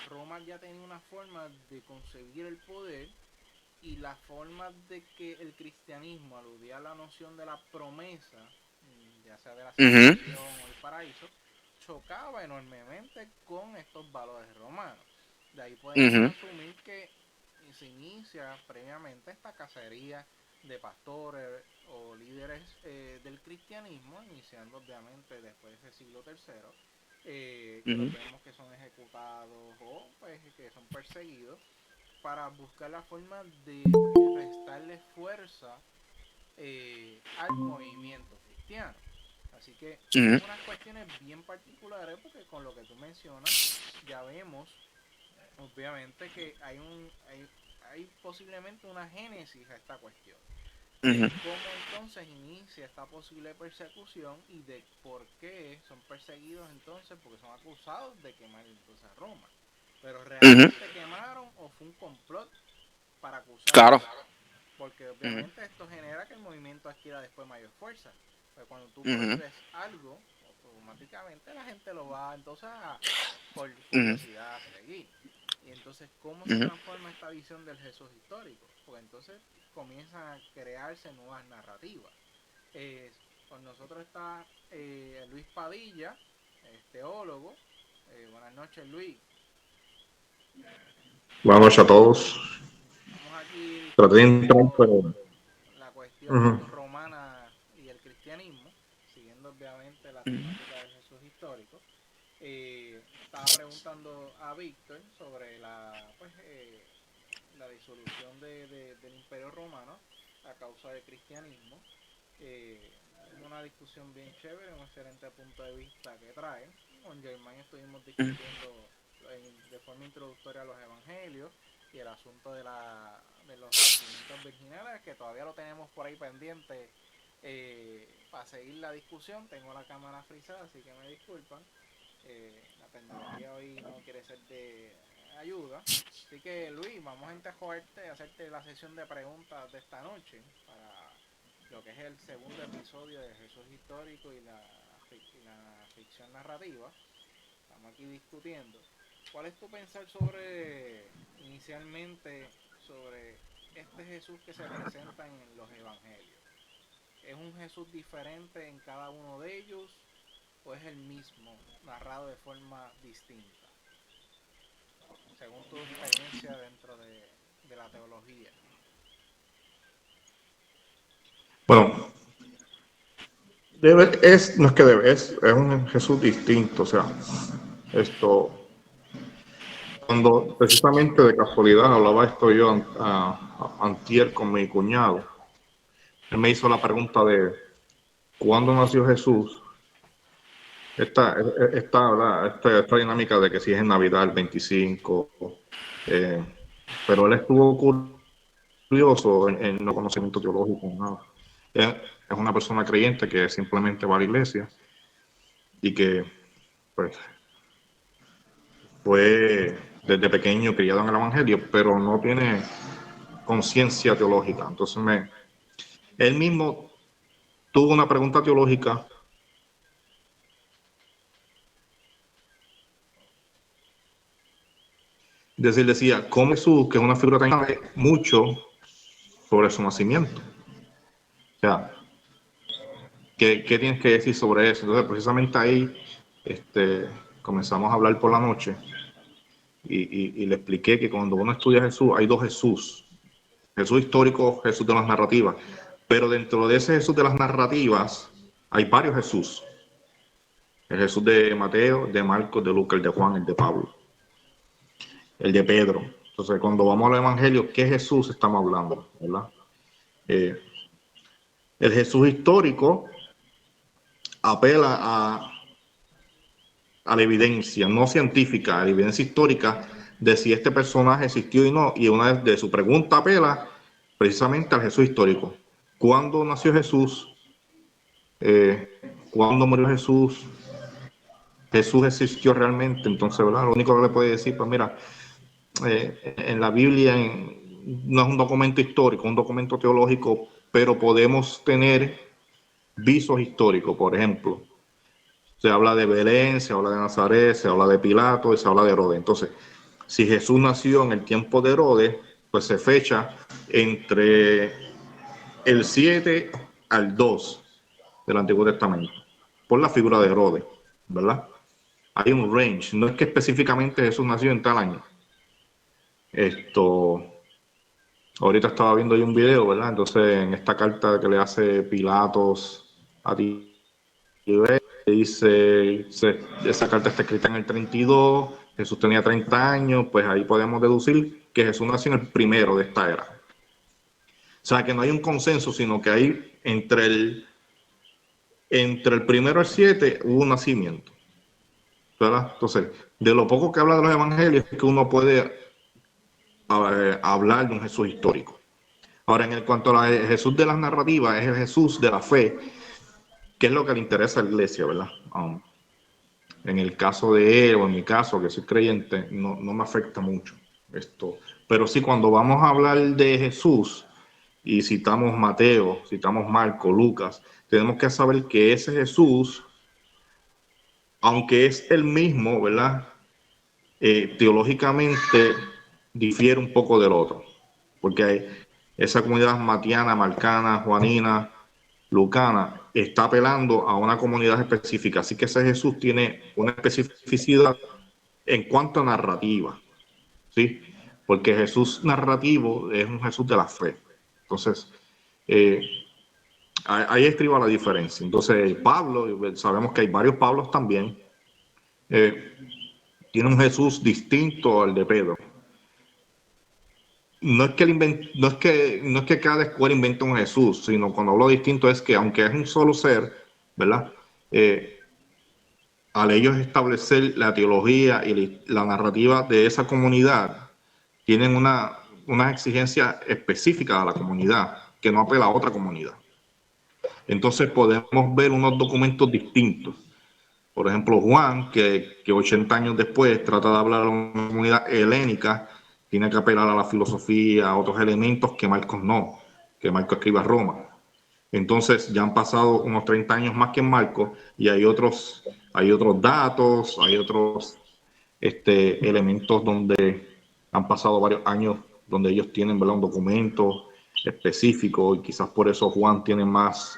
Roma ya tenía una forma de concebir el poder y la forma de que el cristianismo aludía a la noción de la promesa, ya sea de la ujú, salvación o el paraíso, chocaba enormemente con estos valores romanos. De ahí podemos ujú, asumir que se inicia previamente esta cacería de pastores o líderes del cristianismo, iniciando obviamente después de ese siglo tercero, que los ujú, vemos que son ejecutados o pues que son perseguidos para buscar la forma de restarle fuerza al movimiento cristiano. Así que ujú, son unas cuestiones bien particulares porque con lo que tú mencionas ya vemos obviamente que hay posiblemente una génesis a esta cuestión de ujú, cómo entonces inicia esta posible persecución y de por qué son perseguidos entonces porque son acusados de quemar entonces a Roma. Pero ujú, realmente quemaron o fue un complot para acusarlo. claro. Porque Ujú, obviamente esto genera que el movimiento adquiera después mayor fuerza. Pero cuando tú ujú, prohíbes algo, automáticamente la gente lo va entonces por ujú, curiosidad a seguir. Y entonces, ¿cómo se ujú, transforma esta visión del Jesús histórico? Pues entonces comienzan a crearse nuevas narrativas. Eh, con nosotros está Luis Padilla, teólogo. Buenas noches, Luis. Buenas noches a todos. Estamos aquí Traté de entrar, discutiendo pero la ujú. cuestión romana y el cristianismo, siguiendo obviamente la ujú, temática del Jesús histórico. Estaba preguntando a Víctor sobre la disolución del Imperio Romano a causa del cristianismo. Una discusión bien chévere, un excelente punto de vista que trae. Con Germán estuvimos ujú, discutiendo de forma introductoria los evangelios y el asunto de los nacimientos virginales, que todavía lo tenemos por ahí pendiente para seguir la discusión. Tengo la cámara frisada, así que me disculpan. La tecnología hoy no quiere ser de ayuda. Así que Luis, vamos a interrogarte, hacerte la sesión de preguntas de esta noche para lo que es el segundo episodio de Jesús Histórico y la ficción narrativa. Estamos aquí discutiendo. ¿Cuál es tu pensar sobre, inicialmente, sobre este Jesús que se presenta en los evangelios? ¿Es un Jesús diferente en cada uno de ellos o es el mismo, narrado de forma distinta, según tu experiencia dentro de la teología? Bueno, no es que debe, es un Jesús distinto. O sea, esto, cuando precisamente de casualidad hablaba esto yo antier con mi cuñado, él me hizo la pregunta de ¿cuándo nació Jesús? Esta dinámica de que si es en Navidad el 25, eh, pero él estuvo curioso en no conocimiento teológico, nada. Es una persona creyente que simplemente va a la iglesia y que pues fue desde pequeño criado en el Evangelio, pero no tiene conciencia teológica. Entonces él mismo tuvo una pregunta teológica Es decir, decía, ¿cómo Jesús, que es una figura tan grande, mucho sobre su nacimiento? O sea, ¿qué tienes que decir sobre eso? Entonces, precisamente ahí comenzamos a hablar por la noche y le expliqué que cuando uno estudia a Jesús, hay dos Jesús. Jesús histórico, Jesús de las narrativas. Pero dentro de ese Jesús de las narrativas hay varios Jesús. El Jesús de Mateo, de Marcos, de Lucas, el de Juan, el de Pablo, el de Pedro. Entonces, cuando vamos al Evangelio, ¿qué Jesús estamos hablando? ¿Verdad? El Jesús histórico apela a la evidencia, no científica, a la evidencia histórica de si este personaje existió y no. Y una de su pregunta apela precisamente al Jesús histórico. ¿Cuándo nació Jesús? ¿Cuándo murió Jesús? ¿Jesús existió realmente? Entonces, ¿verdad? Lo único que le puede decir, pues mira, en la Biblia no es un documento histórico, es un documento teológico, pero podemos tener visos históricos. Por ejemplo, se habla de Belén, se habla de Nazaret, se habla de Pilato y se habla de Herodes. Entonces, si Jesús nació en el tiempo de Herodes, pues se fecha entre el 7 al 2 del Antiguo Testamento, por la figura de Herodes, ¿verdad? Hay un range, no es que específicamente Jesús nació en tal año. Ahorita estaba viendo yo un video, ¿verdad? Entonces, en esta carta que le hace Pilatos a Tiberio, dice, esa carta está escrita en el 32, Jesús tenía 30 años, pues ahí podemos deducir que Jesús nació en el primero de esta era. O sea, que no hay un consenso, sino que hay entre el primero y el 7 hubo un nacimiento, ¿verdad? Entonces, de lo poco que habla de los evangelios es que uno puede hablar de un Jesús histórico. Ahora, en cuanto a Jesús de las narrativas, es el Jesús de la fe, que es lo que le interesa a la iglesia, ¿verdad? En el caso de él, o en mi caso, que soy creyente, no me afecta mucho esto. Pero sí, cuando vamos a hablar de Jesús y citamos Mateo, citamos Marcos, Lucas, tenemos que saber que ese Jesús, aunque es el mismo, ¿verdad? Teológicamente difiere un poco del otro, porque hay esa comunidad matiana, marcana, juanina, lucana, está apelando a una comunidad específica, así que ese Jesús tiene una especificidad en cuanto a narrativa, ¿sí? Porque Jesús narrativo es un Jesús de la fe. Entonces, ahí estriba la diferencia. Entonces, Pablo, sabemos que hay varios Pablos también, tiene un Jesús distinto al de Pedro. No es que cada escuela inventa un Jesús, sino cuando hablo distinto es que aunque es un solo ser, ¿verdad? Al ellos establecer la teología y la narrativa de esa comunidad, tienen una exigencia específica a la comunidad que no apela a otra comunidad. Entonces podemos ver unos documentos distintos. Por ejemplo, Juan, que 80 años después trata de hablar a una comunidad helénica, tiene que apelar a la filosofía, a otros elementos que Marcos no, que Marcos escribe a Roma. Entonces ya han pasado unos 30 años más que en Marcos y hay otros datos, hay otros elementos donde han pasado varios años, donde ellos tienen, ¿verdad?, un documento específico y quizás por eso Juan tiene más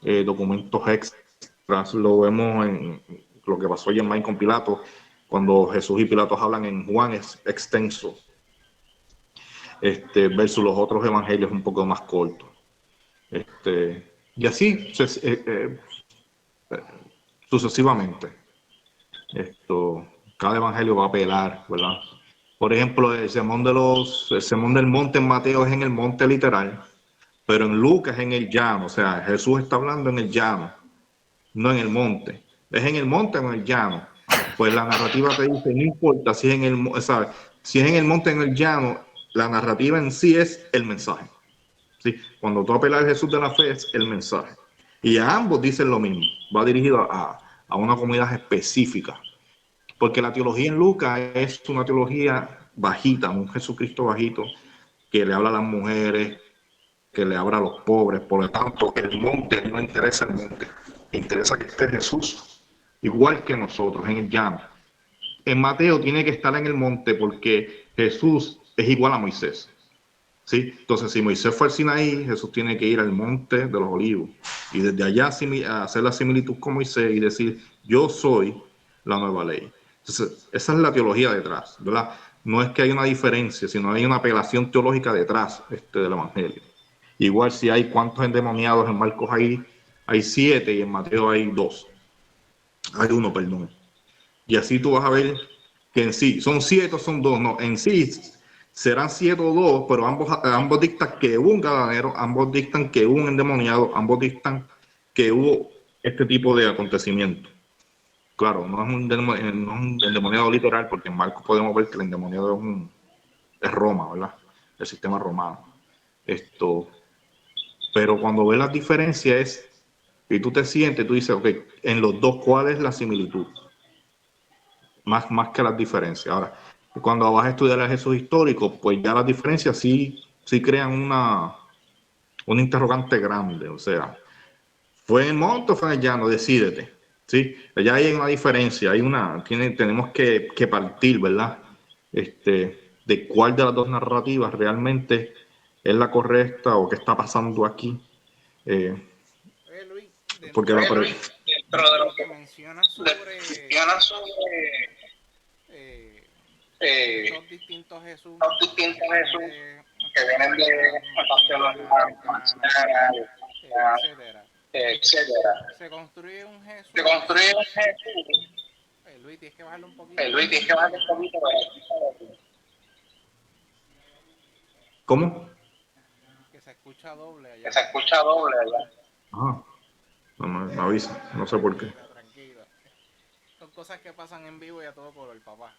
documentos extras. Lo vemos en lo que pasó ayer con Pilato. Cuando Jesús y Pilatos hablan en Juan es extenso, versus los otros evangelios un poco más cortos. Y así sucesivamente. Cada evangelio va a apelar, ¿verdad? Por ejemplo, el sermón del monte en Mateo es en el monte literal, pero en Lucas es en el llano. O sea, Jesús está hablando en el llano, no en el monte. Es en el monte o en el llano. Pues la narrativa te dice, no importa si es en el, ¿sabes? Si es en el monte o en el llano, la narrativa en sí es el mensaje. ¿Sí? Cuando tú apelas al Jesús de la fe es el mensaje. Y a ambos dicen lo mismo. Va dirigido a una comunidad específica. Porque la teología en Lucas es una teología bajita, un Jesucristo bajito, que le habla a las mujeres, que le habla a los pobres. Por lo tanto, el monte no interesa el monte. Interesa que esté Jesús igual que nosotros, en el llano. en Mateo tiene que estar en el monte porque Jesús es igual a Moisés. ¿Sí? Entonces, si Moisés fue al Sinaí, Jesús tiene que ir al monte de los olivos y desde allá hacer la similitud con Moisés y decir, yo soy la nueva ley. Entonces, esa es la teología detrás, ¿verdad? No es que hay una diferencia, sino hay una apelación teológica detrás del Evangelio. Igual si hay cuántos endemoniados en Marcos hay 7 y en Mateo hay 2. Hay 1, perdón. Y así tú vas a ver que en sí, son 7 o son 2, no, en sí serán 7 o 2, pero ambos dictan que hubo un galanero, ambos dictan que hubo un endemoniado, ambos dictan que hubo este tipo de acontecimiento. Claro, no es un endemoniado literal, porque en Marcos podemos ver que el endemoniado es Roma, ¿verdad? El sistema romano. Pero cuando ves las diferencias y tú te sientes, tú dices, ok, en los dos, ¿cuál es la similitud? Más que las diferencias. Ahora, cuando vas a estudiar a Jesús histórico, pues ya las diferencias sí crean una interrogante grande. O sea, ¿fue en el monte o fue en el llano? Decídete. ¿Sí? Allá hay una diferencia, tenemos que partir, ¿verdad? De cuál de las dos narrativas realmente es la correcta o qué está pasando aquí. Oye, Luis, Porque dentro de lo que mencionas sobre esos distintos Jesús que vienen de Marciana, Lucana, etcétera. Se construye un Jesús. Luis, tienes que bajarle un poquito. ¿Cómo? Que se escucha doble allá. Ajá. No me avisa, no sé por qué. Tranquila. Son cosas que pasan en vivo y a todo color, papá.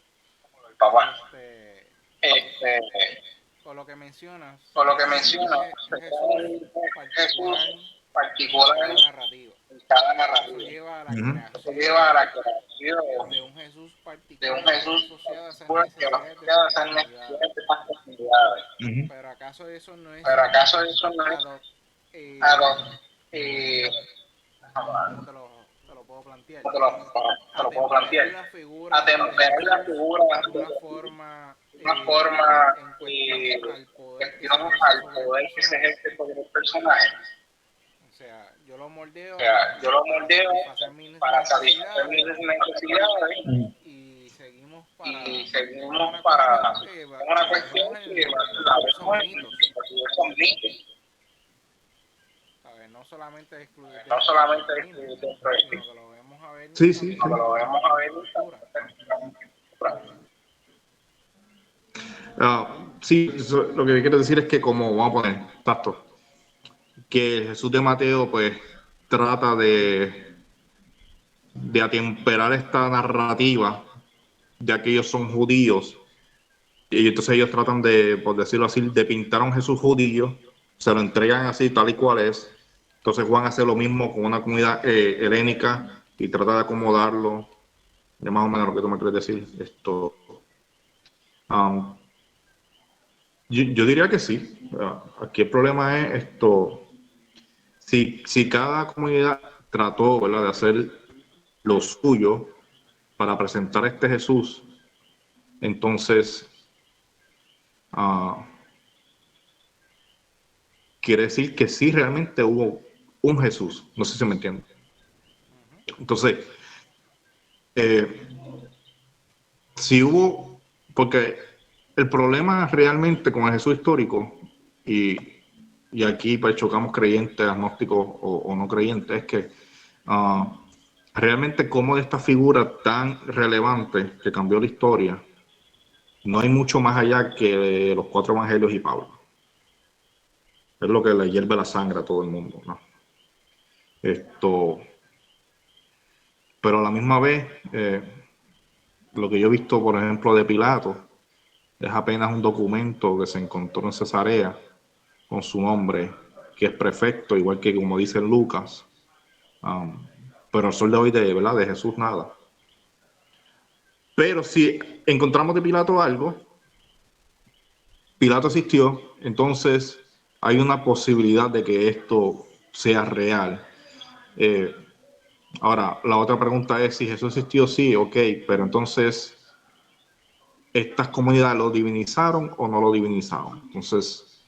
Por lo que mencionas, Jesús particular en cada narrativa. Eso lleva a la creación de un Jesús particular asociado a esas necesidades de esas comunidades. Pero ¿acaso eso no es ¿cómo te lo puedo plantear? Atemperar la figura de una forma en cuestión al poder que se ejerce sobre el personaje. O sea, yo lo moldeo para satisfacer mis necesidades y seguimos para una cuestión que son mitos. No solamente excluir dentro de sino que lo vemos a ver. Sí. Sí, lo que quiero decir es que como vamos a poner, exacto, que Jesús de Mateo pues trata de atemperar esta narrativa de que ellos son judíos y entonces ellos tratan de, por decirlo así, de pintar a un Jesús judío, se lo entregan así tal y cual es. Entonces Juan hace lo mismo con una comunidad helénica y trata de acomodarlo, de más o menos lo que tú me quieres decir. Yo diría que sí. Aquí el problema es si cada comunidad trató, ¿verdad?, de hacer lo suyo para presentar a este Jesús, entonces quiere decir que sí realmente hubo un Jesús. No sé si me entiende. Entonces, si hubo, porque el problema realmente con el Jesús histórico, y aquí pues chocamos creyentes, agnósticos o no creyentes, es que realmente como de esta figura tan relevante que cambió la historia, no hay mucho más allá que de los 4 evangelios y Pablo. Es lo que le hierve la sangre a todo el mundo, ¿no? Pero a la misma vez, lo que yo he visto, por ejemplo, de Pilato, es apenas un documento que se encontró en Cesarea con su nombre, que es perfecto, igual que como dice Lucas. Pero al sol de hoy, ¿verdad?, de Jesús, nada. Pero si encontramos de Pilato algo, Pilato existió, entonces hay una posibilidad de que esto sea real. Ahora, la otra pregunta es si Jesús existió, sí, ok, pero entonces estas comunidades lo divinizaron o no lo divinizaron. Entonces,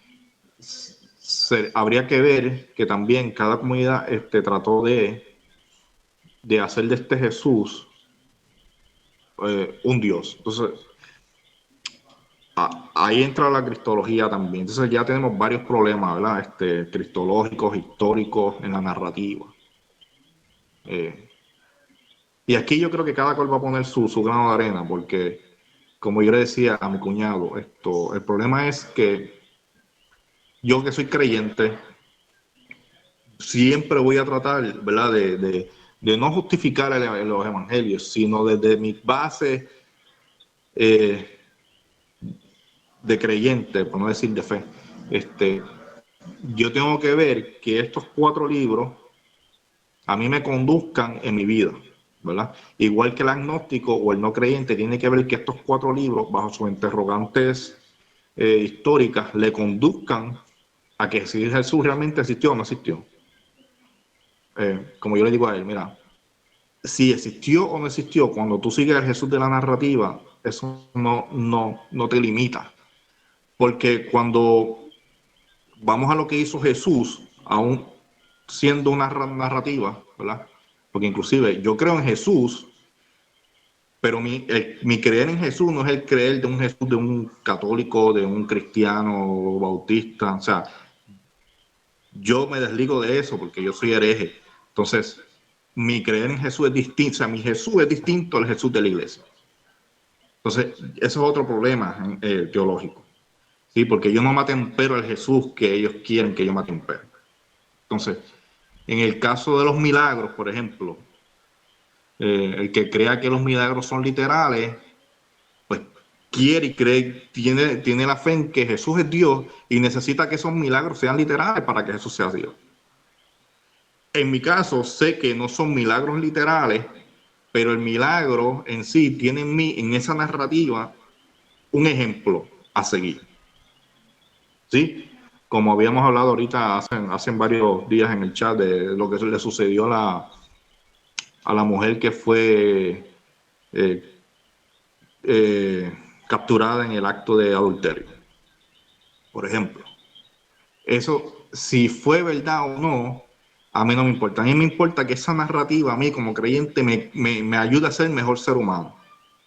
habría que ver que también cada comunidad trató de hacer de este Jesús un Dios. Entonces, ahí entra la cristología también. Entonces ya tenemos varios problemas, ¿verdad? Cristológicos, históricos en la narrativa. Y aquí yo creo que cada cual va a poner su grano de arena, porque como yo le decía a mi cuñado, el problema es que yo que soy creyente, siempre voy a tratar, ¿verdad? De no justificar los evangelios, sino desde mis bases de creyente, por no decir de fe. Yo tengo que ver que estos 4 libros a mí me conduzcan en mi vida, ¿verdad? Igual que el agnóstico o el no creyente tiene que ver que estos 4 libros, bajo sus interrogantes históricas, le conduzcan a que si Jesús realmente existió o no existió. Como yo le digo a él, mira, si existió o no existió, cuando tú sigues al Jesús de la narrativa, eso no te limita. Porque cuando vamos a lo que hizo Jesús, aún siendo una narrativa, ¿verdad? Porque inclusive yo creo en Jesús, pero mi creer en Jesús no es el creer de un Jesús de un católico, de un cristiano bautista. O sea, yo me desligo de eso porque yo soy hereje. Entonces, mi creer en Jesús es distinto. O sea, mi Jesús es distinto al Jesús de la iglesia. Entonces, eso es otro problema teológico. ¿Sí? Porque yo no me atempero al Jesús que ellos quieren que yo me atempere. Entonces, en el caso de los milagros, por ejemplo, el que crea que los milagros son literales, pues quiere y cree, tiene la fe en que Jesús es Dios y necesita que esos milagros sean literales para que Jesús sea Dios. En mi caso, sé que no son milagros literales, pero el milagro en sí tiene en mí, en esa narrativa, un ejemplo a seguir. ¿Sí? Como habíamos hablado ahorita hace varios días en el chat de lo que le sucedió a la mujer que fue capturada en el acto de adulterio. Por ejemplo, eso, si fue verdad o no, a mí no me importa. A mí me importa que esa narrativa, a mí como creyente, me ayude a ser mejor ser humano,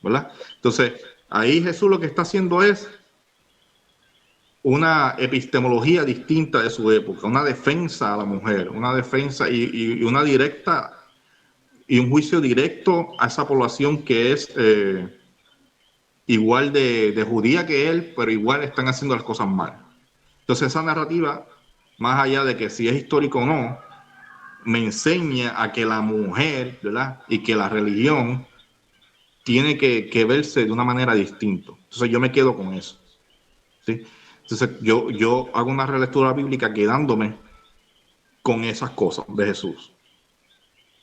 ¿verdad? Entonces, ahí Jesús lo que está haciendo es una epistemología distinta de su época, una defensa a la mujer, una defensa y una directa y un juicio directo a esa población que es igual de judía que él, pero igual están haciendo las cosas mal. Entonces esa narrativa, más allá de que si es histórico o no, me enseña a que la mujer, ¿verdad? Y que la religión tiene que verse de una manera distinta. Entonces yo me quedo con eso, ¿sí? Entonces yo hago una relectura bíblica quedándome con esas cosas de Jesús,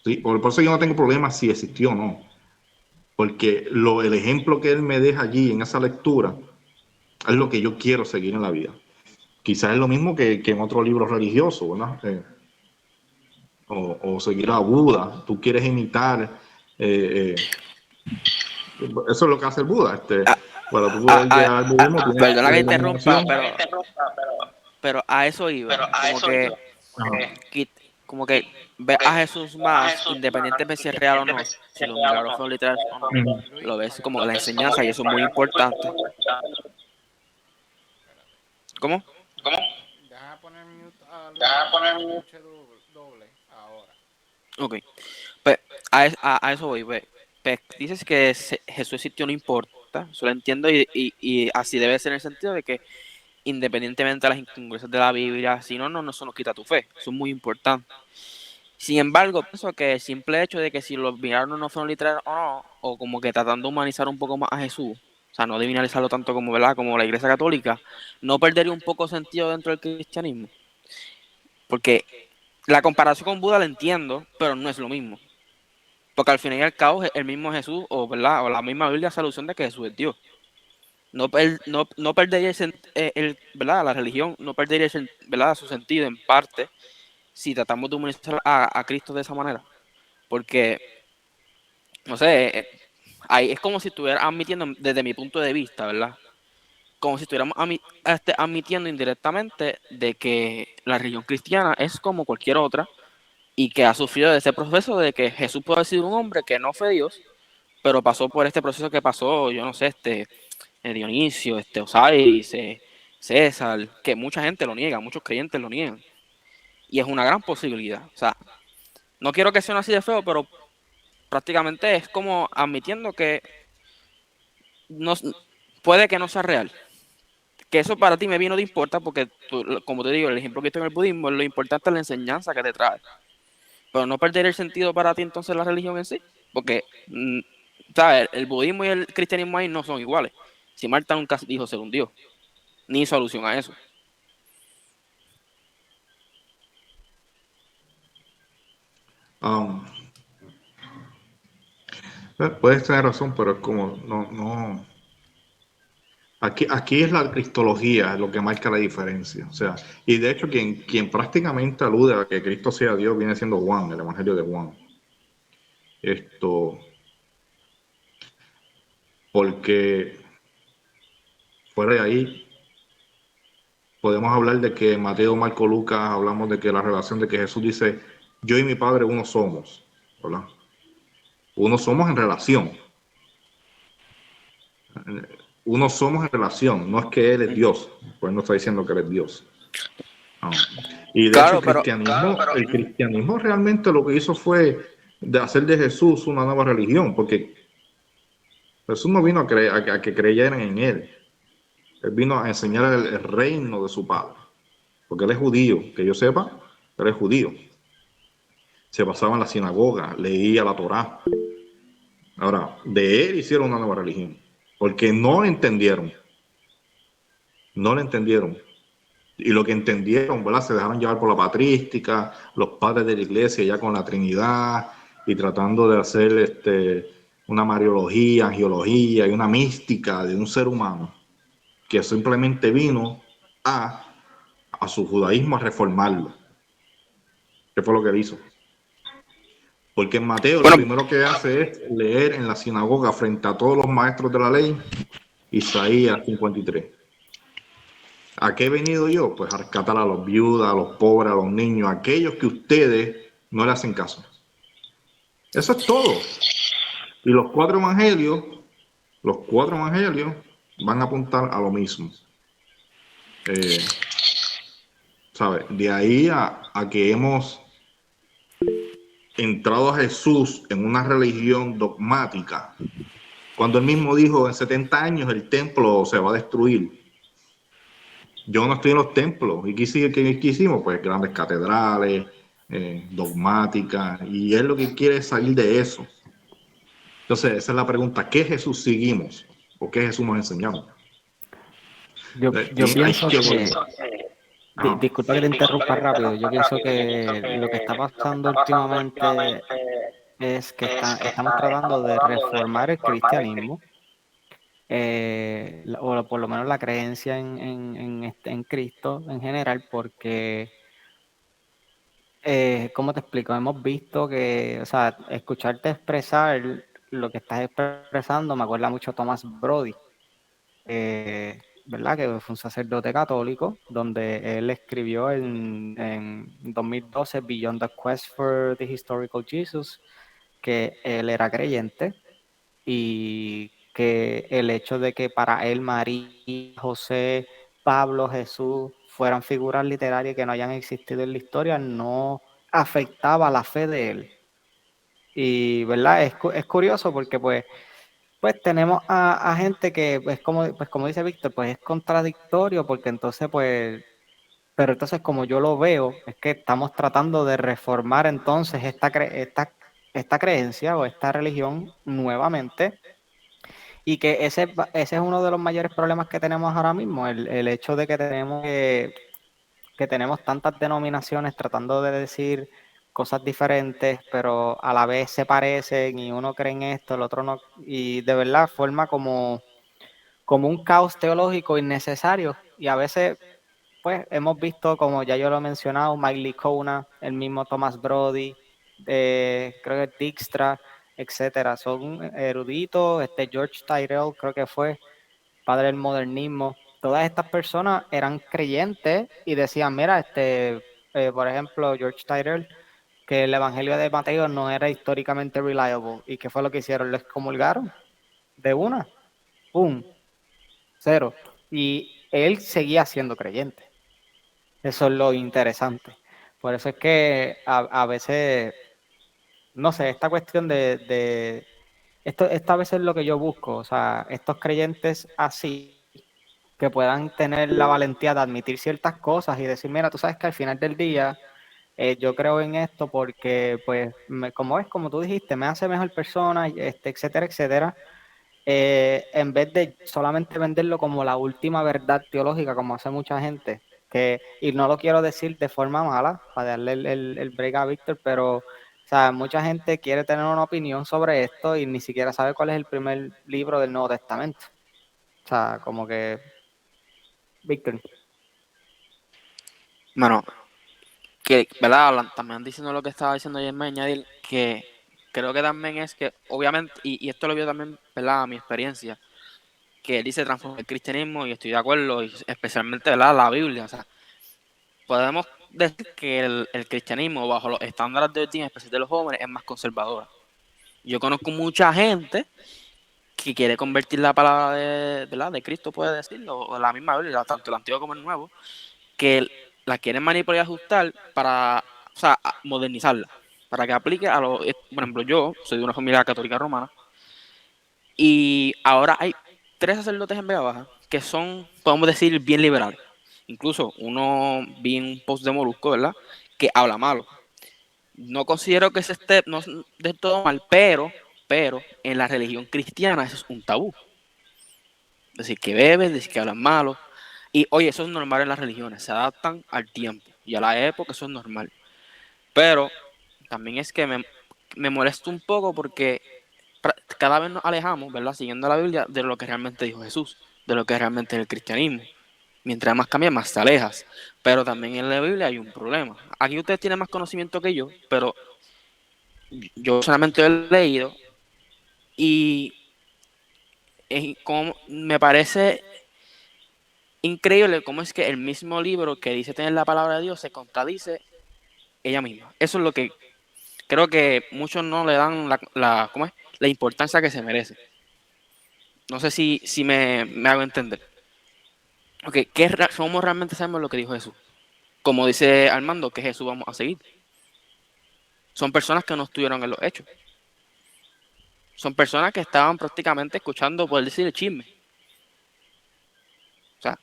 ¿sí? Por eso yo no tengo problema si existió o no, porque el ejemplo que él me deja allí en esa lectura es lo que yo quiero seguir en la vida. Quizás es lo mismo que en otro libro religioso, ¿verdad? O seguir a Buda. Tú quieres imitar. Eso es lo que hace el Buda. Para tú poder llegar al budismo, tienes Perdona que la interrumpa, iluminación. pero a eso iba. Como que ve a Jesús más, independientemente de si es real o no, si los milagros fueron literales o no. Ujú. Lo ves como la enseñanza y eso es muy importante. ¿Cómo? Deja poner mute a Luis para que se escuche doble ahora. Ok. Pues a eso voy. Pues, dices que Jesús existió, no importa. Eso lo entiendo y así debe ser en el sentido de que independientemente de las incongruencias de la Biblia, si no, eso nos quita tu fe. Eso es muy importante. Sin embargo, pienso que el simple hecho de que si los milagros no fueron literales o no, o como que tratando de humanizar un poco más a Jesús, o sea, no divinizarlo tanto como, ¿verdad? Como la Iglesia Católica, no perdería un poco sentido dentro del cristianismo. Porque la comparación con Buda la entiendo, pero no es lo mismo. Porque al final y al cabo, el mismo Jesús, o, ¿verdad? O la misma Biblia hace alusión de que Jesús es Dios. No perdería ¿verdad? La religión no perdería ¿verdad? Su sentido en parte si tratamos de humanizar a Cristo de esa manera. Porque, no sé, ahí es como si estuviera admitiendo, desde mi punto de vista, ¿verdad? Como si estuviéramos admitiendo indirectamente de que la religión cristiana es como cualquier otra y que ha sufrido de ese proceso de que Jesús puede haber sido un hombre que no fue Dios, pero pasó por este proceso que pasó, yo no sé, Dionisio, Osiris, César, que mucha gente lo niega, muchos creyentes lo niegan. Y es una gran posibilidad. O sea, no quiero que suene así de feo, pero prácticamente es como admitiendo que no, puede que no sea real. Que eso para ti me vino de importa porque, como te digo, el ejemplo que estoy en el budismo, lo importante es la enseñanza que te trae. Pero no perder el sentido para ti entonces la religión en sí. Porque, ¿sabes? El budismo y el cristianismo ahí no son iguales. Si Marta nunca dijo ser un dios, ni hizo alusión a eso. Um, puedes tener razón, pero es como, no. Aquí es la cristología lo que marca la diferencia. O sea, y de hecho, quien prácticamente alude a que Cristo sea Dios viene siendo Juan, el Evangelio de Juan. Esto, porque fuera de ahí, podemos hablar de que Mateo, Marco, Lucas, hablamos de que la relación de que Jesús dice, yo y mi Padre uno somos, ¿verdad? Uno somos en relación. Uno somos en relación, no es que Él es Dios, pues no está diciendo que Él es Dios. No. Y de hecho Claro, pero el cristianismo realmente lo que hizo fue de hacer de Jesús una nueva religión, porque Jesús no vino a que creyeran en Él, Él vino a enseñar el reino de su Padre, porque Él es judío, que yo sepa, Él es judío. Se basaba en la sinagoga, leía la Torá. Ahora, de Él hicieron una nueva religión, porque no entendieron, no lo entendieron. Y lo que entendieron, ¿verdad? Se dejaron llevar por la patrística, los padres de la iglesia ya con la Trinidad y tratando de hacer una mariología, angiología y una mística de un ser humano que simplemente vino a su judaísmo a reformarlo. ¿Qué fue lo que hizo? Porque en Mateo lo bueno, primero que hace es leer en la sinagoga frente a todos los maestros de la ley Isaías 53. ¿A qué he venido yo? Pues a rescatar a los viudas, a los pobres, a los niños, a aquellos que ustedes no le hacen caso. Eso es todo. Y los cuatro evangelios van a apuntar a lo mismo. ¿Sabes? De ahí a que hemos entrado a Jesús en una religión dogmática, cuando él mismo dijo, en 70 años el templo se va a destruir. Yo no estoy en los templos. ¿Y qué hicimos? Pues grandes catedrales, dogmáticas, y él lo que quiere es salir de eso. Entonces, esa es la pregunta, ¿qué Jesús seguimos? ¿O qué Jesús nos enseñamos? Yo pienso que, Ajá. disculpa que te interrumpa rápido, yo pienso que lo que está pasando últimamente es que estamos tratando de reformar el cristianismo, o por lo menos la creencia en Cristo en general, porque, ¿cómo te explico? Hemos visto que, o sea, escucharte expresar lo que estás expresando me acuerda mucho a Thomas Brody, ¿verdad? Que fue un sacerdote católico, donde él escribió en 2012 Beyond the Quest for the Historical Jesus, que él era creyente y que el hecho de que para él María, José, Pablo, Jesús fueran figuras literarias que no hayan existido en la historia no afectaba la fe de él. Y, ¿verdad? Es curioso porque pues tenemos a gente que pues como dice Víctor, pues es contradictorio porque entonces pues, pero entonces como yo lo veo, es que estamos tratando de reformar entonces esta creencia o esta religión nuevamente, y que ese es uno de los mayores problemas que tenemos ahora mismo, el hecho de que tenemos tantas denominaciones tratando de decir cosas diferentes, pero a la vez se parecen y uno cree en esto, el otro no, y de verdad forma como un caos teológico innecesario. Y a veces, pues, hemos visto, como ya yo lo he mencionado, Mike Licona, el mismo Thomas Brody, creo que Dijkstra, etcétera. Son eruditos, George Tyrrell creo que fue, padre del modernismo. Todas estas personas eran creyentes y decían, mira, por ejemplo, George Tyrrell, que el Evangelio de Mateo no era históricamente reliable. ¿Y qué fue lo que hicieron? Les comulgaron de una, ¡pum!, cero. Y él seguía siendo creyente. Eso es lo interesante. Por eso es que a veces, no sé, esta cuestión esto a veces es lo que yo busco, o sea, estos creyentes así, que puedan tener la valentía de admitir ciertas cosas y decir, mira, tú sabes que al final del día yo creo en esto porque, pues, como tú dijiste, me hace mejor persona, etcétera, etcétera, en vez de solamente venderlo como la última verdad teológica, como hace mucha gente, y no lo quiero decir de forma mala, para darle el break a Víctor, pero, o sea, mucha gente quiere tener una opinión sobre esto y ni siquiera sabe cuál es el primer libro del Nuevo Testamento. O sea, como que, Víctor. Bueno, que, ¿verdad? También diciendo lo que estaba diciendo ayer, añadir que creo que también es que, obviamente, y esto lo vio también, ¿verdad? A mi experiencia, que él dice transformar el cristianismo y estoy de acuerdo, y especialmente, ¿verdad? La Biblia, o sea, podemos decir que el cristianismo, bajo los estándares de hoy día, en especial de los jóvenes, es más conservadora. Yo conozco mucha gente que quiere convertir la palabra ¿verdad? De Cristo, puede decirlo, o la misma Biblia, tanto el Antiguo como el Nuevo, que la quieren manipular y ajustar para, o sea, modernizarla, para que aplique a los, por ejemplo, yo soy de una familia católica romana, y ahora hay 3 sacerdotes en Vega Baja que son, podemos decir, bien liberales. Incluso uno vi en un post de Molusco, ¿verdad? Que habla malo. No considero que ese esté no es del todo mal, pero en la religión cristiana eso es un tabú. Decir que beben, decir que hablan malo. Y oye, eso es normal en las religiones, se adaptan al tiempo y a la época, eso es normal. Pero también es que me molesta un poco porque cada vez nos alejamos, ¿verdad? Siguiendo la Biblia, de lo que realmente dijo Jesús, de lo que realmente es el cristianismo. Mientras más cambias, más te alejas. Pero también en la Biblia hay un problema. Aquí ustedes tienen más conocimiento que yo, pero yo solamente he leído y como me parece increíble cómo es que el mismo libro que dice tener la palabra de Dios se contradice ella misma. Eso es lo que creo que muchos no le dan ¿cómo es? La importancia que se merece. No sé si me hago entender. Ok, ¿cómo realmente sabemos lo que dijo Jesús? Como dice Armando, que Jesús vamos a seguir. Son personas que no estuvieron en los hechos. Son personas que estaban prácticamente escuchando, por decir, el chisme. O sea,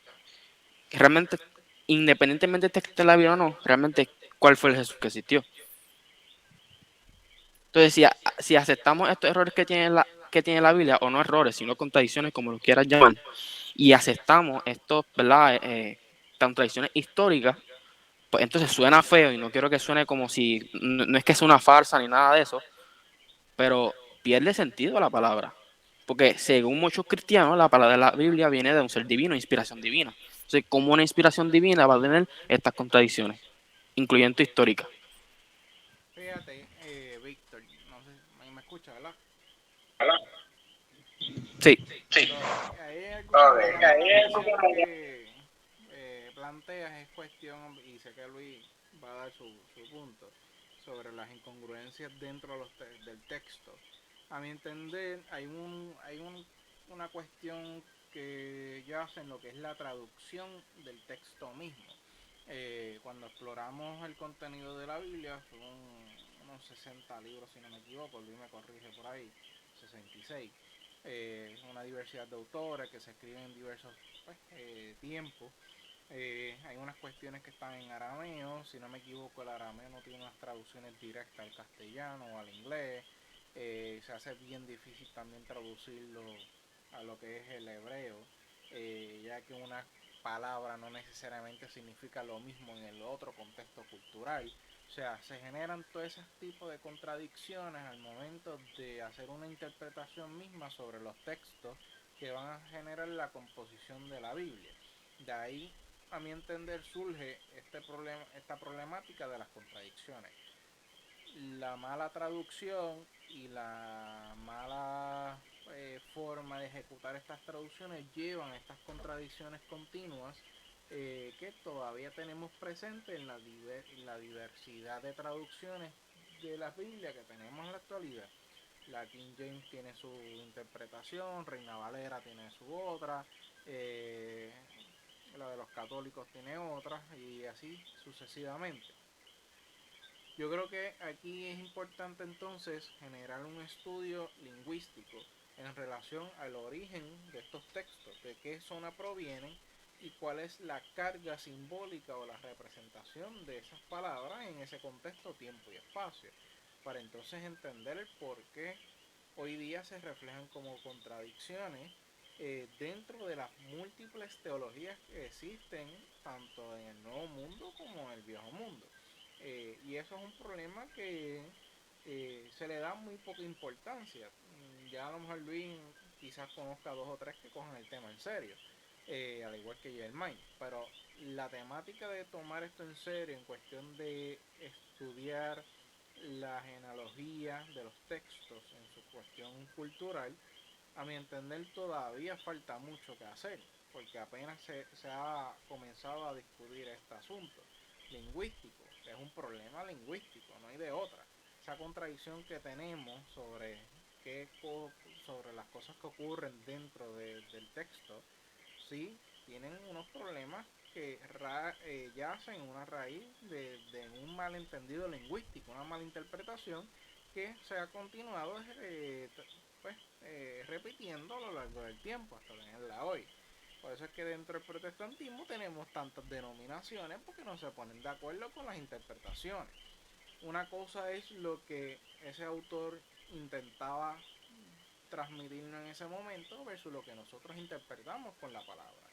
que realmente, independientemente de que esté en la Biblia o no, realmente, ¿cuál fue el Jesús que existió? Entonces, si aceptamos estos errores que tiene la Biblia, o no errores, sino contradicciones, como lo quieras llamar, y aceptamos estos, ¿verdad? Contradicciones históricas, pues entonces suena feo, y no quiero que suene como si, no es que sea una farsa ni nada de eso, pero pierde sentido la palabra. Porque según muchos cristianos, la palabra de la Biblia viene de un ser divino, inspiración divina. Entonces, ¿cómo una inspiración divina va a tener estas contradicciones, incluyendo históricas? Fíjate, Víctor, no sé, me escucha, ¿verdad? Sí. Ok, ahí algo que me llama la atención que planteas es cuestión, y sé que Luis va a dar su punto, sobre las incongruencias dentro de del texto. A mi entender, una cuestión que yace en lo que es la traducción del texto mismo. Cuando exploramos el contenido de la Biblia, son unos 60 libros, si no me equivoco, Luis me corrige por ahí, 66. Una diversidad de autores que se escriben en diversos pues, tiempos. Hay unas cuestiones que están en arameo, si no me equivoco el arameo no tiene unas traducciones directas al castellano o al inglés. Se hace bien difícil también traducirlo a lo que es el hebreo, ya que una palabra no necesariamente significa lo mismo en el otro contexto cultural. O sea, se generan todo ese tipo de contradicciones al momento de hacer una interpretación misma sobre los textos que van a generar la composición de la Biblia. De ahí, a mi entender, surge esta problemática de las contradicciones. la mala traducción y la mala forma de ejecutar estas traducciones llevan a estas contradicciones continuas que todavía tenemos presente en la diversidad de traducciones de la Biblia que tenemos en la actualidad. La King James tiene su interpretación, Reina Valera tiene su otra, la de los católicos tiene otra, y así sucesivamente. Yo creo que aquí es importante entonces generar un estudio lingüístico en relación al origen de estos textos, de qué zona provienen y cuál es la carga simbólica o la representación de esas palabras en ese contexto, tiempo y espacio, para entonces entender el por qué hoy día se reflejan como contradicciones dentro de las múltiples teologías que existen tanto en el Nuevo Mundo como en el Viejo Mundo. Y eso es un problema que se le da muy poca importancia. Ya a lo mejor Luis quizás conozca dos o tres que cojan el tema en serio, al igual que Germain. Pero la temática de tomar esto en serio en cuestión de estudiar la genealogía de los textos en su cuestión cultural, a mi entender todavía falta mucho que hacer, porque apenas se ha comenzado a discutir este asunto lingüístico, que es un problema lingüístico, no hay de otra. Esa contradicción que tenemos sobre sobre las cosas que ocurren dentro del texto, sí, tienen unos problemas que yacen en una raíz de un malentendido lingüístico, una malinterpretación que se ha continuado repitiendo a lo largo del tiempo hasta tenerla hoy. Por eso es que dentro del protestantismo tenemos tantas denominaciones, porque no se ponen de acuerdo con las interpretaciones. Una cosa es lo que ese autor intentaba transmitirnos en ese momento versus lo que nosotros interpretamos con la palabra,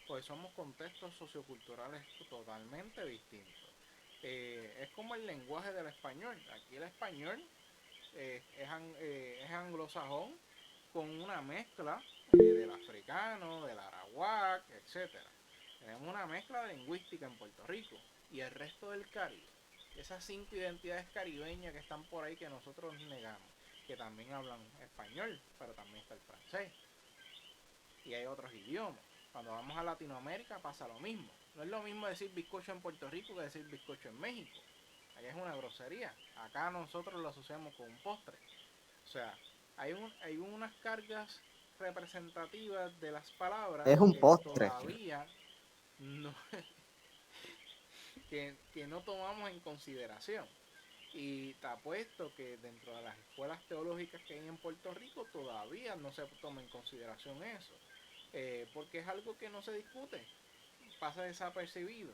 pues somos contextos socioculturales totalmente distintos. Es como el lenguaje del español. Aquí el español es anglosajón con una mezcla del africano, del arawak, etcétera. Tenemos una mezcla lingüística en Puerto Rico y el resto del Caribe. Esas 5 identidades caribeñas que están por ahí que nosotros negamos, que también hablan español, pero también está el francés. Y hay otros idiomas. Cuando vamos a Latinoamérica pasa lo mismo. No es lo mismo decir bizcocho en Puerto Rico que decir bizcocho en México. Allá es una grosería. Acá nosotros lo asociamos con un postre. O sea, hay unas cargas representativas de las palabras Es un que postre. todavía no, que no tomamos en consideración. Y te apuesto que dentro de las escuelas teológicas que hay en Puerto Rico todavía no se toma en consideración eso. Porque es algo que no se discute, pasa desapercibido.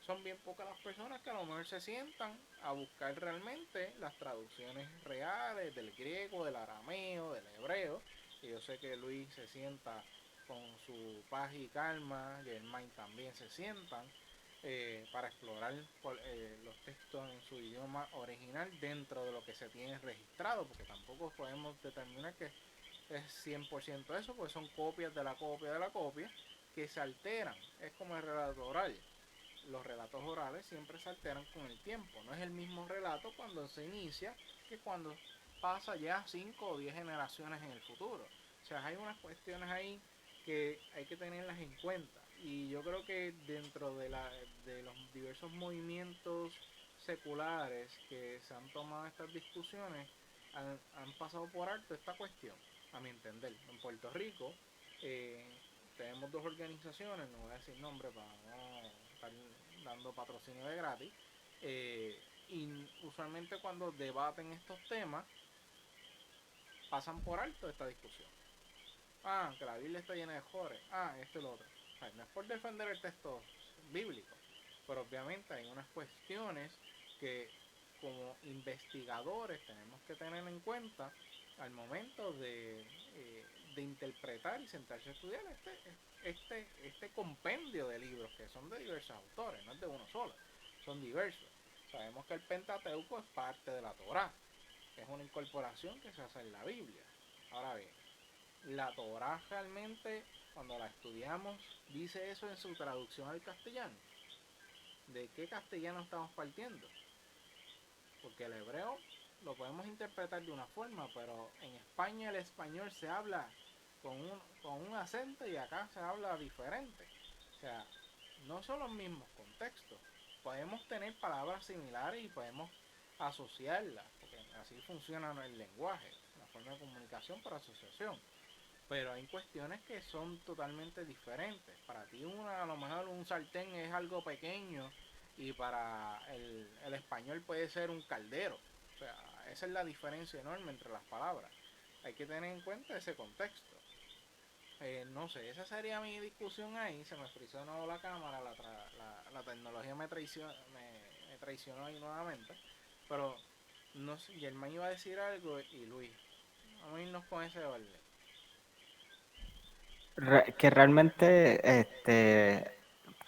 Son bien pocas las personas que a lo mejor se sientan a buscar realmente las traducciones reales del griego, del arameo, del hebreo. Y yo sé que Luis se sienta con su paz y calma, Germain también se sientan para explorar los textos en su idioma original dentro de lo que se tiene registrado, porque tampoco podemos determinar que es 100% eso, porque son copias de la copia de la copia que se alteran. Es como el relato oral. Los relatos orales siempre se alteran con el tiempo. No es el mismo relato cuando se inicia que cuando pasa ya 5 o 10 generaciones en el futuro. O sea, hay unas cuestiones ahí que hay que tenerlas en cuenta. Y yo creo que dentro de los diversos movimientos seculares que se han tomado estas discusiones, han pasado por alto esta cuestión, a mi entender. En Puerto Rico tenemos dos organizaciones, no voy a decir nombre para no estar dando patrocinio de gratis, y usualmente cuando debaten estos temas pasan por alto esta discusión. Que la Biblia está llena de jores, esto y lo otro. O sea, no es por defender el texto bíblico, pero obviamente hay unas cuestiones que como investigadores tenemos que tener en cuenta al momento de interpretar y sentarse a estudiar este compendio de libros que son de diversos autores, no es de uno solo, son diversos. Sabemos que el Pentateuco es parte de la Torá, que es una incorporación que se hace en la Biblia. Ahora bien, la Torá realmente, cuando la estudiamos, dice eso en su traducción al castellano. ¿De qué castellano estamos partiendo? porque el hebreo lo podemos interpretar de una forma, pero en España el español se habla con un acento y acá se habla diferente. O sea, no son los mismos contextos. Podemos tener palabras similares y podemos asociarlas, porque así funciona el lenguaje, la forma de comunicación por asociación. Pero hay cuestiones que son totalmente diferentes. Para ti a lo mejor un sartén es algo pequeño y para el español puede ser un caldero. O sea, esa es la diferencia enorme entre las palabras. Hay que tener en cuenta ese contexto. No sé, esa sería mi discusión ahí. Se me frizó de nuevo la cámara, la tecnología me traicionó ahí nuevamente. Pero no sé, Germán iba a decir algo y Luis. Vamos a irnos con ese orden. Que realmente,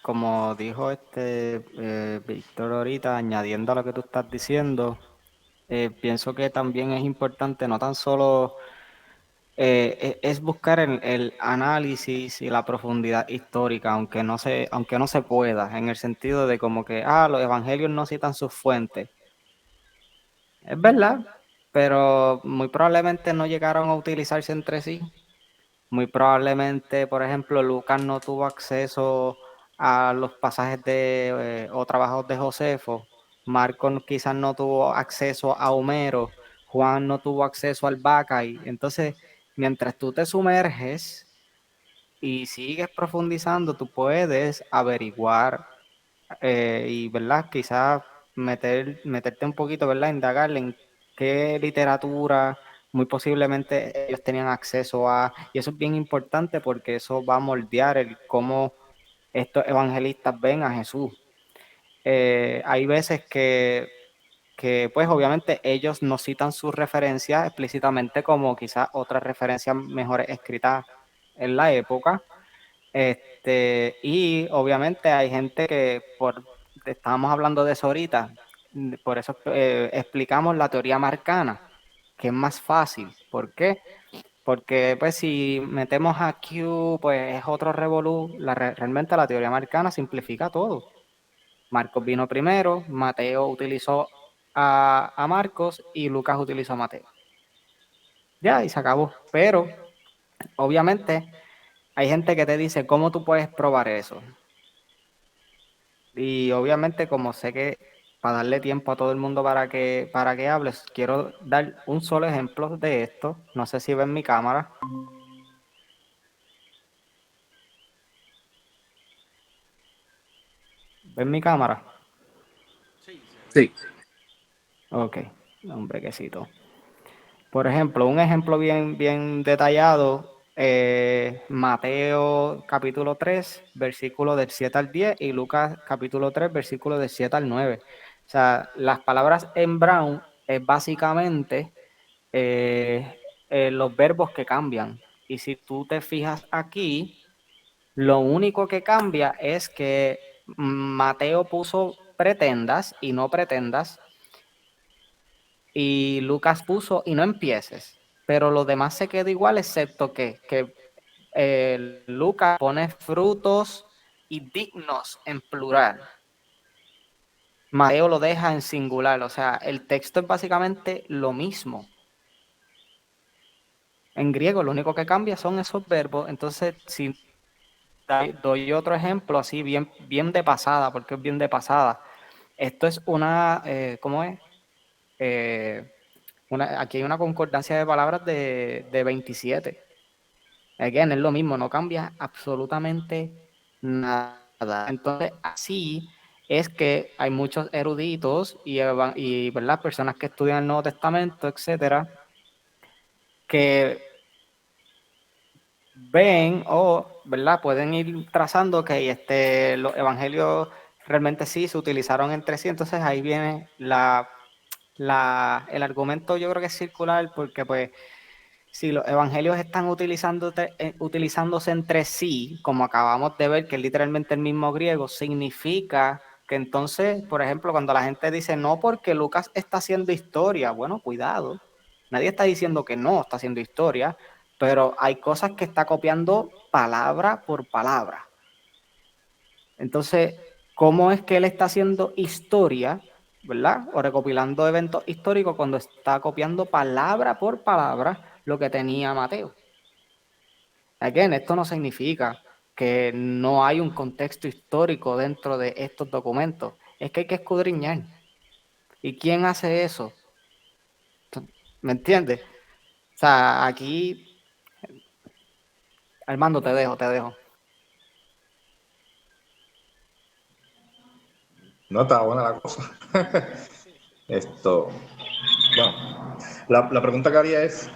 como dijo Víctor ahorita, añadiendo a lo que tú estás diciendo, pienso que también es importante no tan solo es buscar el análisis y la profundidad histórica, aunque no se pueda, en el sentido de como que, los evangelios no citan sus fuentes. Es verdad, pero muy probablemente no llegaron a utilizarse entre sí. Muy probablemente, por ejemplo, Lucas no tuvo acceso a los pasajes o trabajos de Josefo. Marcos quizás no tuvo acceso a Homero. Juan no tuvo acceso al Bacay. Entonces, mientras tú te sumerges y sigues profundizando, tú puedes averiguar y, ¿verdad? Quizás meterte un poquito, ¿verdad? Indagar en qué literatura muy posiblemente ellos tenían acceso a, y eso es bien importante porque eso va a moldear el cómo estos evangelistas ven a Jesús. Hay veces que, pues obviamente ellos no citan sus referencias explícitamente como quizás otras referencias mejores escritas en la época, y obviamente hay gente estábamos hablando de eso ahorita, por eso explicamos la teoría marcana, que es más fácil. ¿Por qué? Porque pues si metemos a Q, pues es otro revolú. Realmente la teoría marcana simplifica todo. Marcos vino primero, Mateo utilizó a Marcos y Lucas utilizó a Mateo. Ya, y se acabó. Pero obviamente hay gente que te dice, ¿cómo tú puedes probar eso? Y obviamente, como sé que para darle tiempo a todo el mundo para que hables, quiero dar un solo ejemplo de esto. No sé si ven mi cámara. ¿Ven mi cámara? Sí, se ve. Sí. Ok, un brequecito. Por ejemplo, un ejemplo bien detallado, Mateo capítulo 3, versículo del 7 al 10 y Lucas capítulo 3, versículo del 7 al 9. O sea, las palabras en brown es básicamente los verbos que cambian. Y si tú te fijas aquí, lo único que cambia es que Mateo puso pretendas y no pretendas, y Lucas puso y no empieces, pero lo demás se queda igual, excepto que Lucas pone frutos y dignos en plural. Mateo lo deja en singular, o sea, el texto es básicamente lo mismo. En griego lo único que cambia son esos verbos. Entonces, si doy otro ejemplo así bien de pasada, porque es bien de pasada. Esto es ¿cómo es? Eh, aquí hay una concordancia de palabras de 27. Again, es lo mismo, no cambia absolutamente nada. Entonces, así es que hay muchos eruditos y ¿verdad? Personas que estudian el Nuevo Testamento, etcétera, que ven ¿verdad? Pueden ir trazando que los evangelios realmente sí se utilizaron entre sí. Entonces ahí viene el argumento, yo creo que es circular, porque pues si los evangelios están utilizándose entre sí, como acabamos de ver, que es literalmente el mismo griego, significa que entonces, por ejemplo, cuando la gente dice no porque Lucas está haciendo historia, bueno, cuidado, nadie está diciendo que no está haciendo historia, pero hay cosas que está copiando palabra por palabra. Entonces, ¿cómo es que él está haciendo historia ¿verdad? O recopilando eventos históricos cuando está copiando palabra por palabra lo que tenía Mateo. Again, esto no significa que no hay un contexto histórico dentro de estos documentos. Es que hay que escudriñar. ¿Y quién hace eso? ¿Me entiendes? O sea, aquí, Armando, te dejo. No está buena la cosa. Esto, bueno, la pregunta que haría es,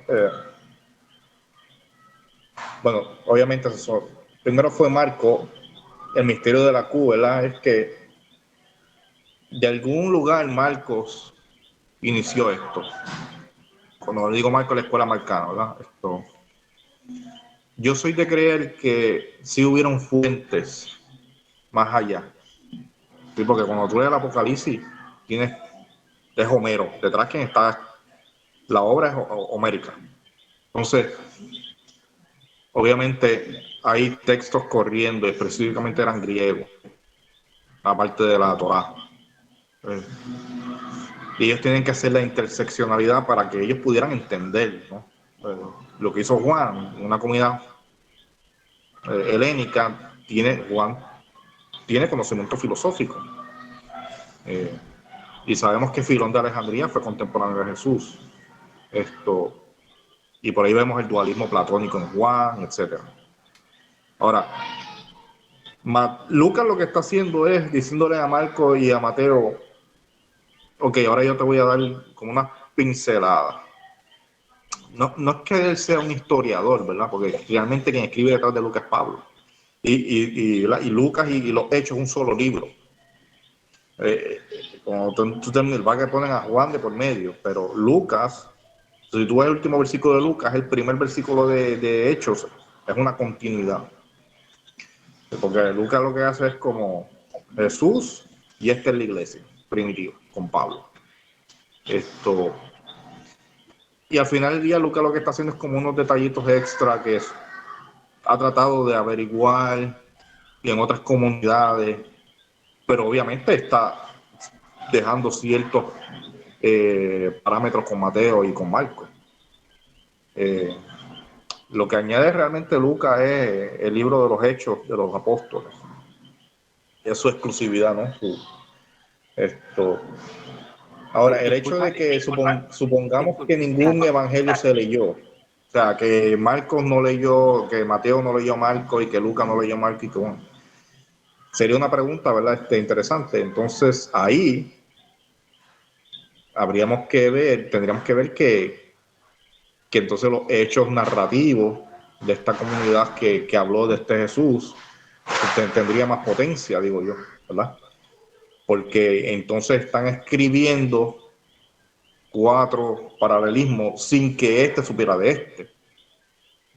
eh, bueno, obviamente eso, primero fue Marco, el misterio de la Q, ¿verdad? Es que de algún lugar Marcos inició esto. Cuando digo Marcos, la escuela marcana, ¿verdad? Esto, yo soy de creer que sí hubieron fuentes más allá. Sí, porque cuando tú lees el Apocalipsis, tienes, es Homero. Detrás quien está, la obra es homérica. Entonces, obviamente hay textos corriendo, específicamente eran griegos, aparte de la Torá. Y ellos tienen que hacer la interseccionalidad para que ellos pudieran entender, ¿no? Lo que hizo Juan, una comunidad helénica, Juan tiene conocimiento filosófico. Eh, y sabemos que Filón de Alejandría fue contemporáneo de Jesús. Esto, y por ahí vemos el dualismo platónico en Juan, etcétera. Ahora, Lucas lo que está haciendo es diciéndole a Marco y a Mateo, ok, ahora yo te voy a dar como una pincelada. No, no es que él sea un historiador, ¿verdad? Porque realmente quien escribe detrás de Lucas es Pablo. Y Lucas y los Hechos es un solo libro. Cuando tú terminas, va que ponen a Juan de por medio, pero Lucas, si tú ves el último versículo de Lucas, el primer versículo de Hechos, es una continuidad. Porque Lucas lo que hace es como Jesús y esta es la iglesia primitiva, con Pablo. Esto. Y al final del día, Lucas lo que está haciendo es como unos detallitos extra que ha tratado de averiguar y en otras comunidades, pero obviamente está dejando ciertos parámetros con Mateo y con Marcos. Lo que añade realmente Lucas es el libro de los Hechos de los Apóstoles. Es su exclusividad, ¿no? Esto. Ahora, el hecho Disculpa, de que supongamos disculpa. que ningún evangelio se leyó, o sea, que Marcos no leyó, que Mateo no leyó Marcos y que Lucas no leyó Marcos, y que bueno, sería una pregunta, ¿verdad? Interesante. Entonces, ahí tendríamos que ver que entonces los hechos narrativos de esta comunidad que habló de este Jesús tendría más potencia, digo yo, ¿verdad? Porque entonces están escribiendo 4 paralelismos sin que este supiera de este.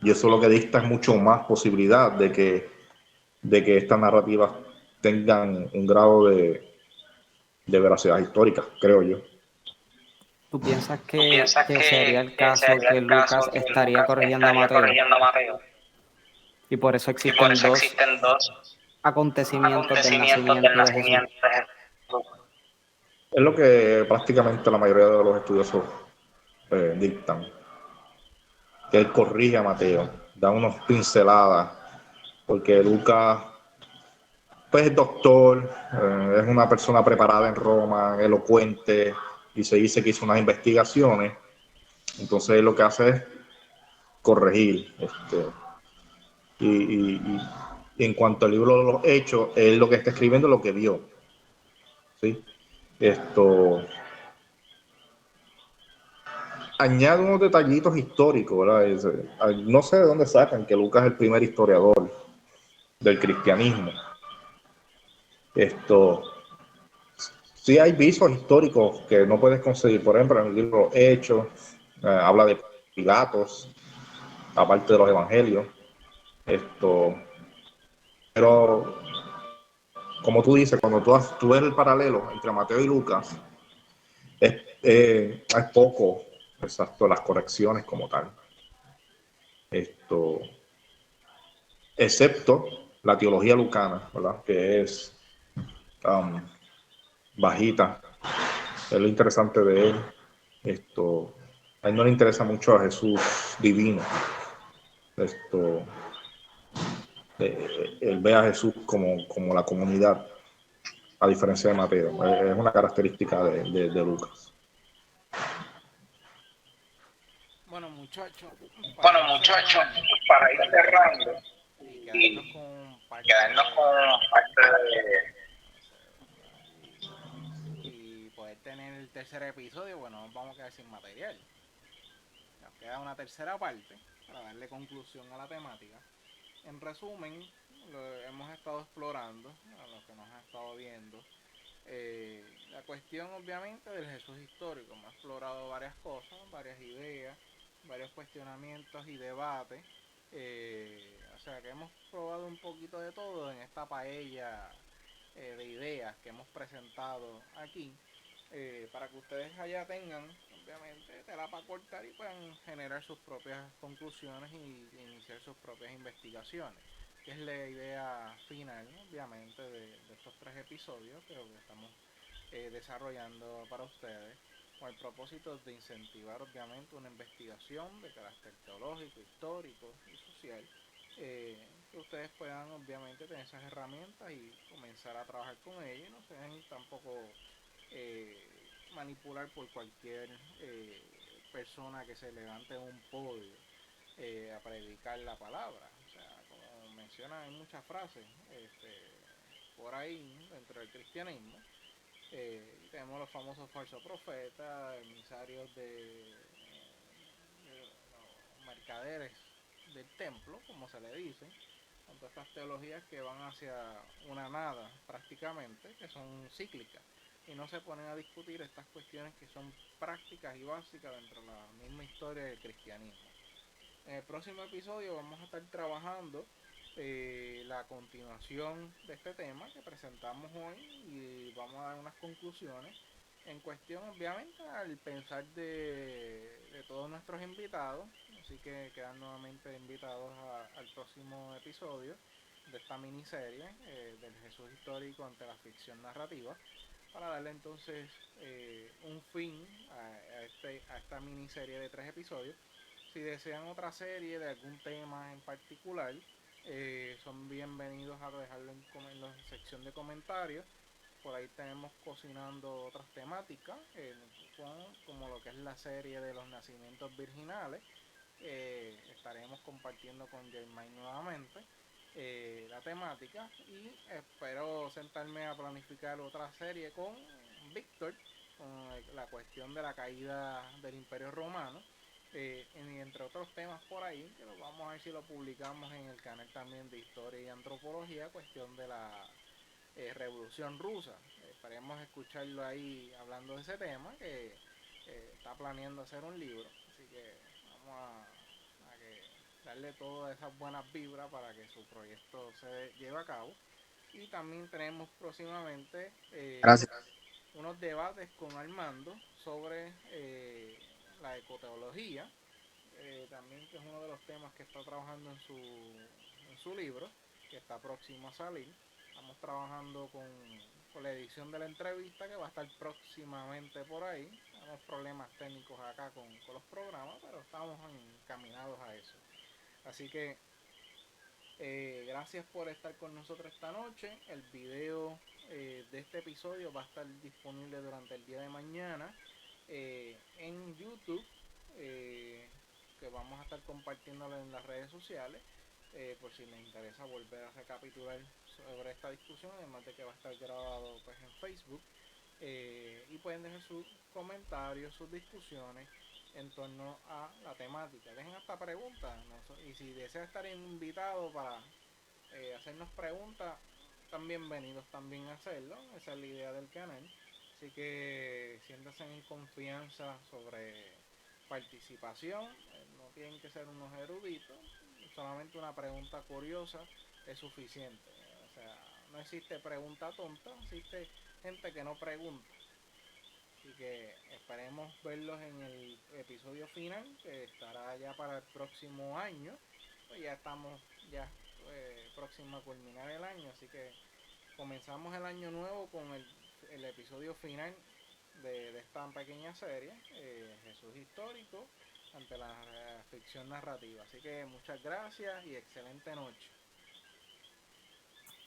Y eso lo que dicta es mucho más posibilidad de que estas narrativas tengan un grado de veracidad histórica, creo yo. ¿Tú piensas que sería el caso que Lucas estaría corrigiendo a Mateo? Y por eso existen dos acontecimientos del nacimiento de Jesús. Es lo que prácticamente la mayoría de los estudiosos dictan. Que él corrige a Mateo, da unas pinceladas, porque Lucas pues es doctor, es una persona preparada en Roma, elocuente, y se dice que hizo unas investigaciones. Entonces lo que hace es corregir. Y en cuanto al libro de los hechos, él lo que está escribiendo es lo que vio. ¿Sí? Esto añade unos detallitos históricos, ¿verdad? No sé de dónde sacan que Lucas es el primer historiador del cristianismo. Sí hay visos históricos que no puedes conseguir. Por ejemplo, en el libro Hechos, habla de Pilatos, aparte de los evangelios. Pero, como tú dices, cuando tú ves el paralelo entre Mateo y Lucas, es poco, exacto, las correcciones como tal. Esto, excepto la teología lucana, ¿verdad? Que es bajita Es lo interesante de él. A él no le interesa mucho a Jesús divino. Esto, él ve a Jesús como la comunidad, a diferencia de Mateo. Es una característica de Lucas. Bueno, muchachos, para Bueno, ir muchachos, cerrando para ir y, cerrando y y quedarnos con parte quedarnos con parte y poder tener el tercer episodio, bueno, nos vamos a quedar sin material. Nos queda una tercera parte para darle conclusión a la temática. En resumen, lo hemos estado explorando, a los que nos han estado viendo, la cuestión obviamente del Jesús histórico. Hemos explorado varias cosas, varias ideas, varios cuestionamientos y debates. O sea que hemos probado un poquito de todo en esta paella de ideas que hemos presentado aquí, para que ustedes allá tengan obviamente tela para cortar y puedan generar sus propias conclusiones y iniciar sus propias investigaciones, que es la idea final obviamente de estos 3 episodios que estamos desarrollando para ustedes, con el propósito de incentivar obviamente una investigación de carácter teológico, histórico y social, que ustedes puedan obviamente tener esas herramientas y comenzar a trabajar con ellas y no se dejen tampoco manipular por cualquier persona que se levante en un podio a predicar la palabra. O sea, como mencionan en muchas frases por ahí dentro del cristianismo, tenemos los famosos falsos profetas, emisarios de los mercaderes del templo, como se le dice, con todas estas teologías que van hacia una nada prácticamente, que son cíclicas, y no se ponen a discutir estas cuestiones que son prácticas y básicas dentro de la misma historia del cristianismo. En el próximo episodio vamos a estar trabajando la continuación de este tema que presentamos hoy y vamos a dar unas conclusiones en cuestión obviamente al pensar de todos nuestros invitados, así que quedan nuevamente invitados al próximo episodio de esta miniserie del Jesús histórico ante la ficción narrativa, para darle entonces un fin a esta miniserie de 3 episodios. Si desean otra serie de algún tema en particular, son bienvenidos a dejarlo en la sección de comentarios. Por ahí tenemos cocinando otras temáticas, como lo que es la serie de los nacimientos virginales. Estaremos compartiendo con Germain nuevamente la temática y espero sentarme a planificar otra serie con Víctor, con la cuestión de la caída del Imperio Romano, y entre otros temas por ahí, que lo vamos a ver si lo publicamos en el canal también de Historia y Antropología, cuestión de la Revolución Rusa. Esperemos escucharlo ahí hablando de ese tema, que está planeando hacer un libro, así que vamos a que darle todas esas buenas vibras para que su proyecto se lleve a cabo. Y también tenemos próximamente Gracias. unos debates con Armando sobre la ecoteología, también que es uno de los temas que está trabajando en su libro, que está próximo a salir. Estamos trabajando con la edición de la entrevista que va a estar próximamente por ahí. Tenemos problemas técnicos acá con los programas, pero estamos encaminados a eso. Así que gracias por estar con nosotros esta noche. El video de este episodio va a estar disponible durante el día de mañana en YouTube, que vamos a estar compartiéndolo en las redes sociales, por si les interesa volver a recapitular sobre esta discusión, además de que va a estar grabado pues en Facebook, y pueden dejar sus comentarios, sus discusiones en torno a la temática. Dejen hasta preguntas, ¿no? Y si desea estar invitado para hacernos preguntas, están bienvenidos también a hacerlo. Esa es la idea del canal. Así que siéntanse en confianza sobre participación. No tienen que ser unos eruditos. Solamente una pregunta curiosa es suficiente. O sea, no existe pregunta tonta, existe gente que no pregunta. Así que esperemos verlos en el episodio final, que estará ya para el próximo año. Pues ya estamos ya próximo a culminar el año, así que comenzamos el año nuevo con el episodio final de esta pequeña serie, Jesús Histórico, ante la ficción narrativa. Así que muchas gracias y excelente noche.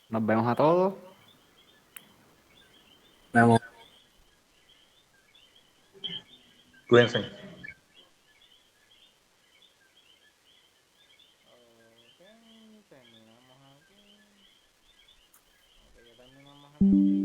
Nos vemos a todos. Vemos. Cuídense. Ok, terminamos aquí. Ok, ya terminamos aquí.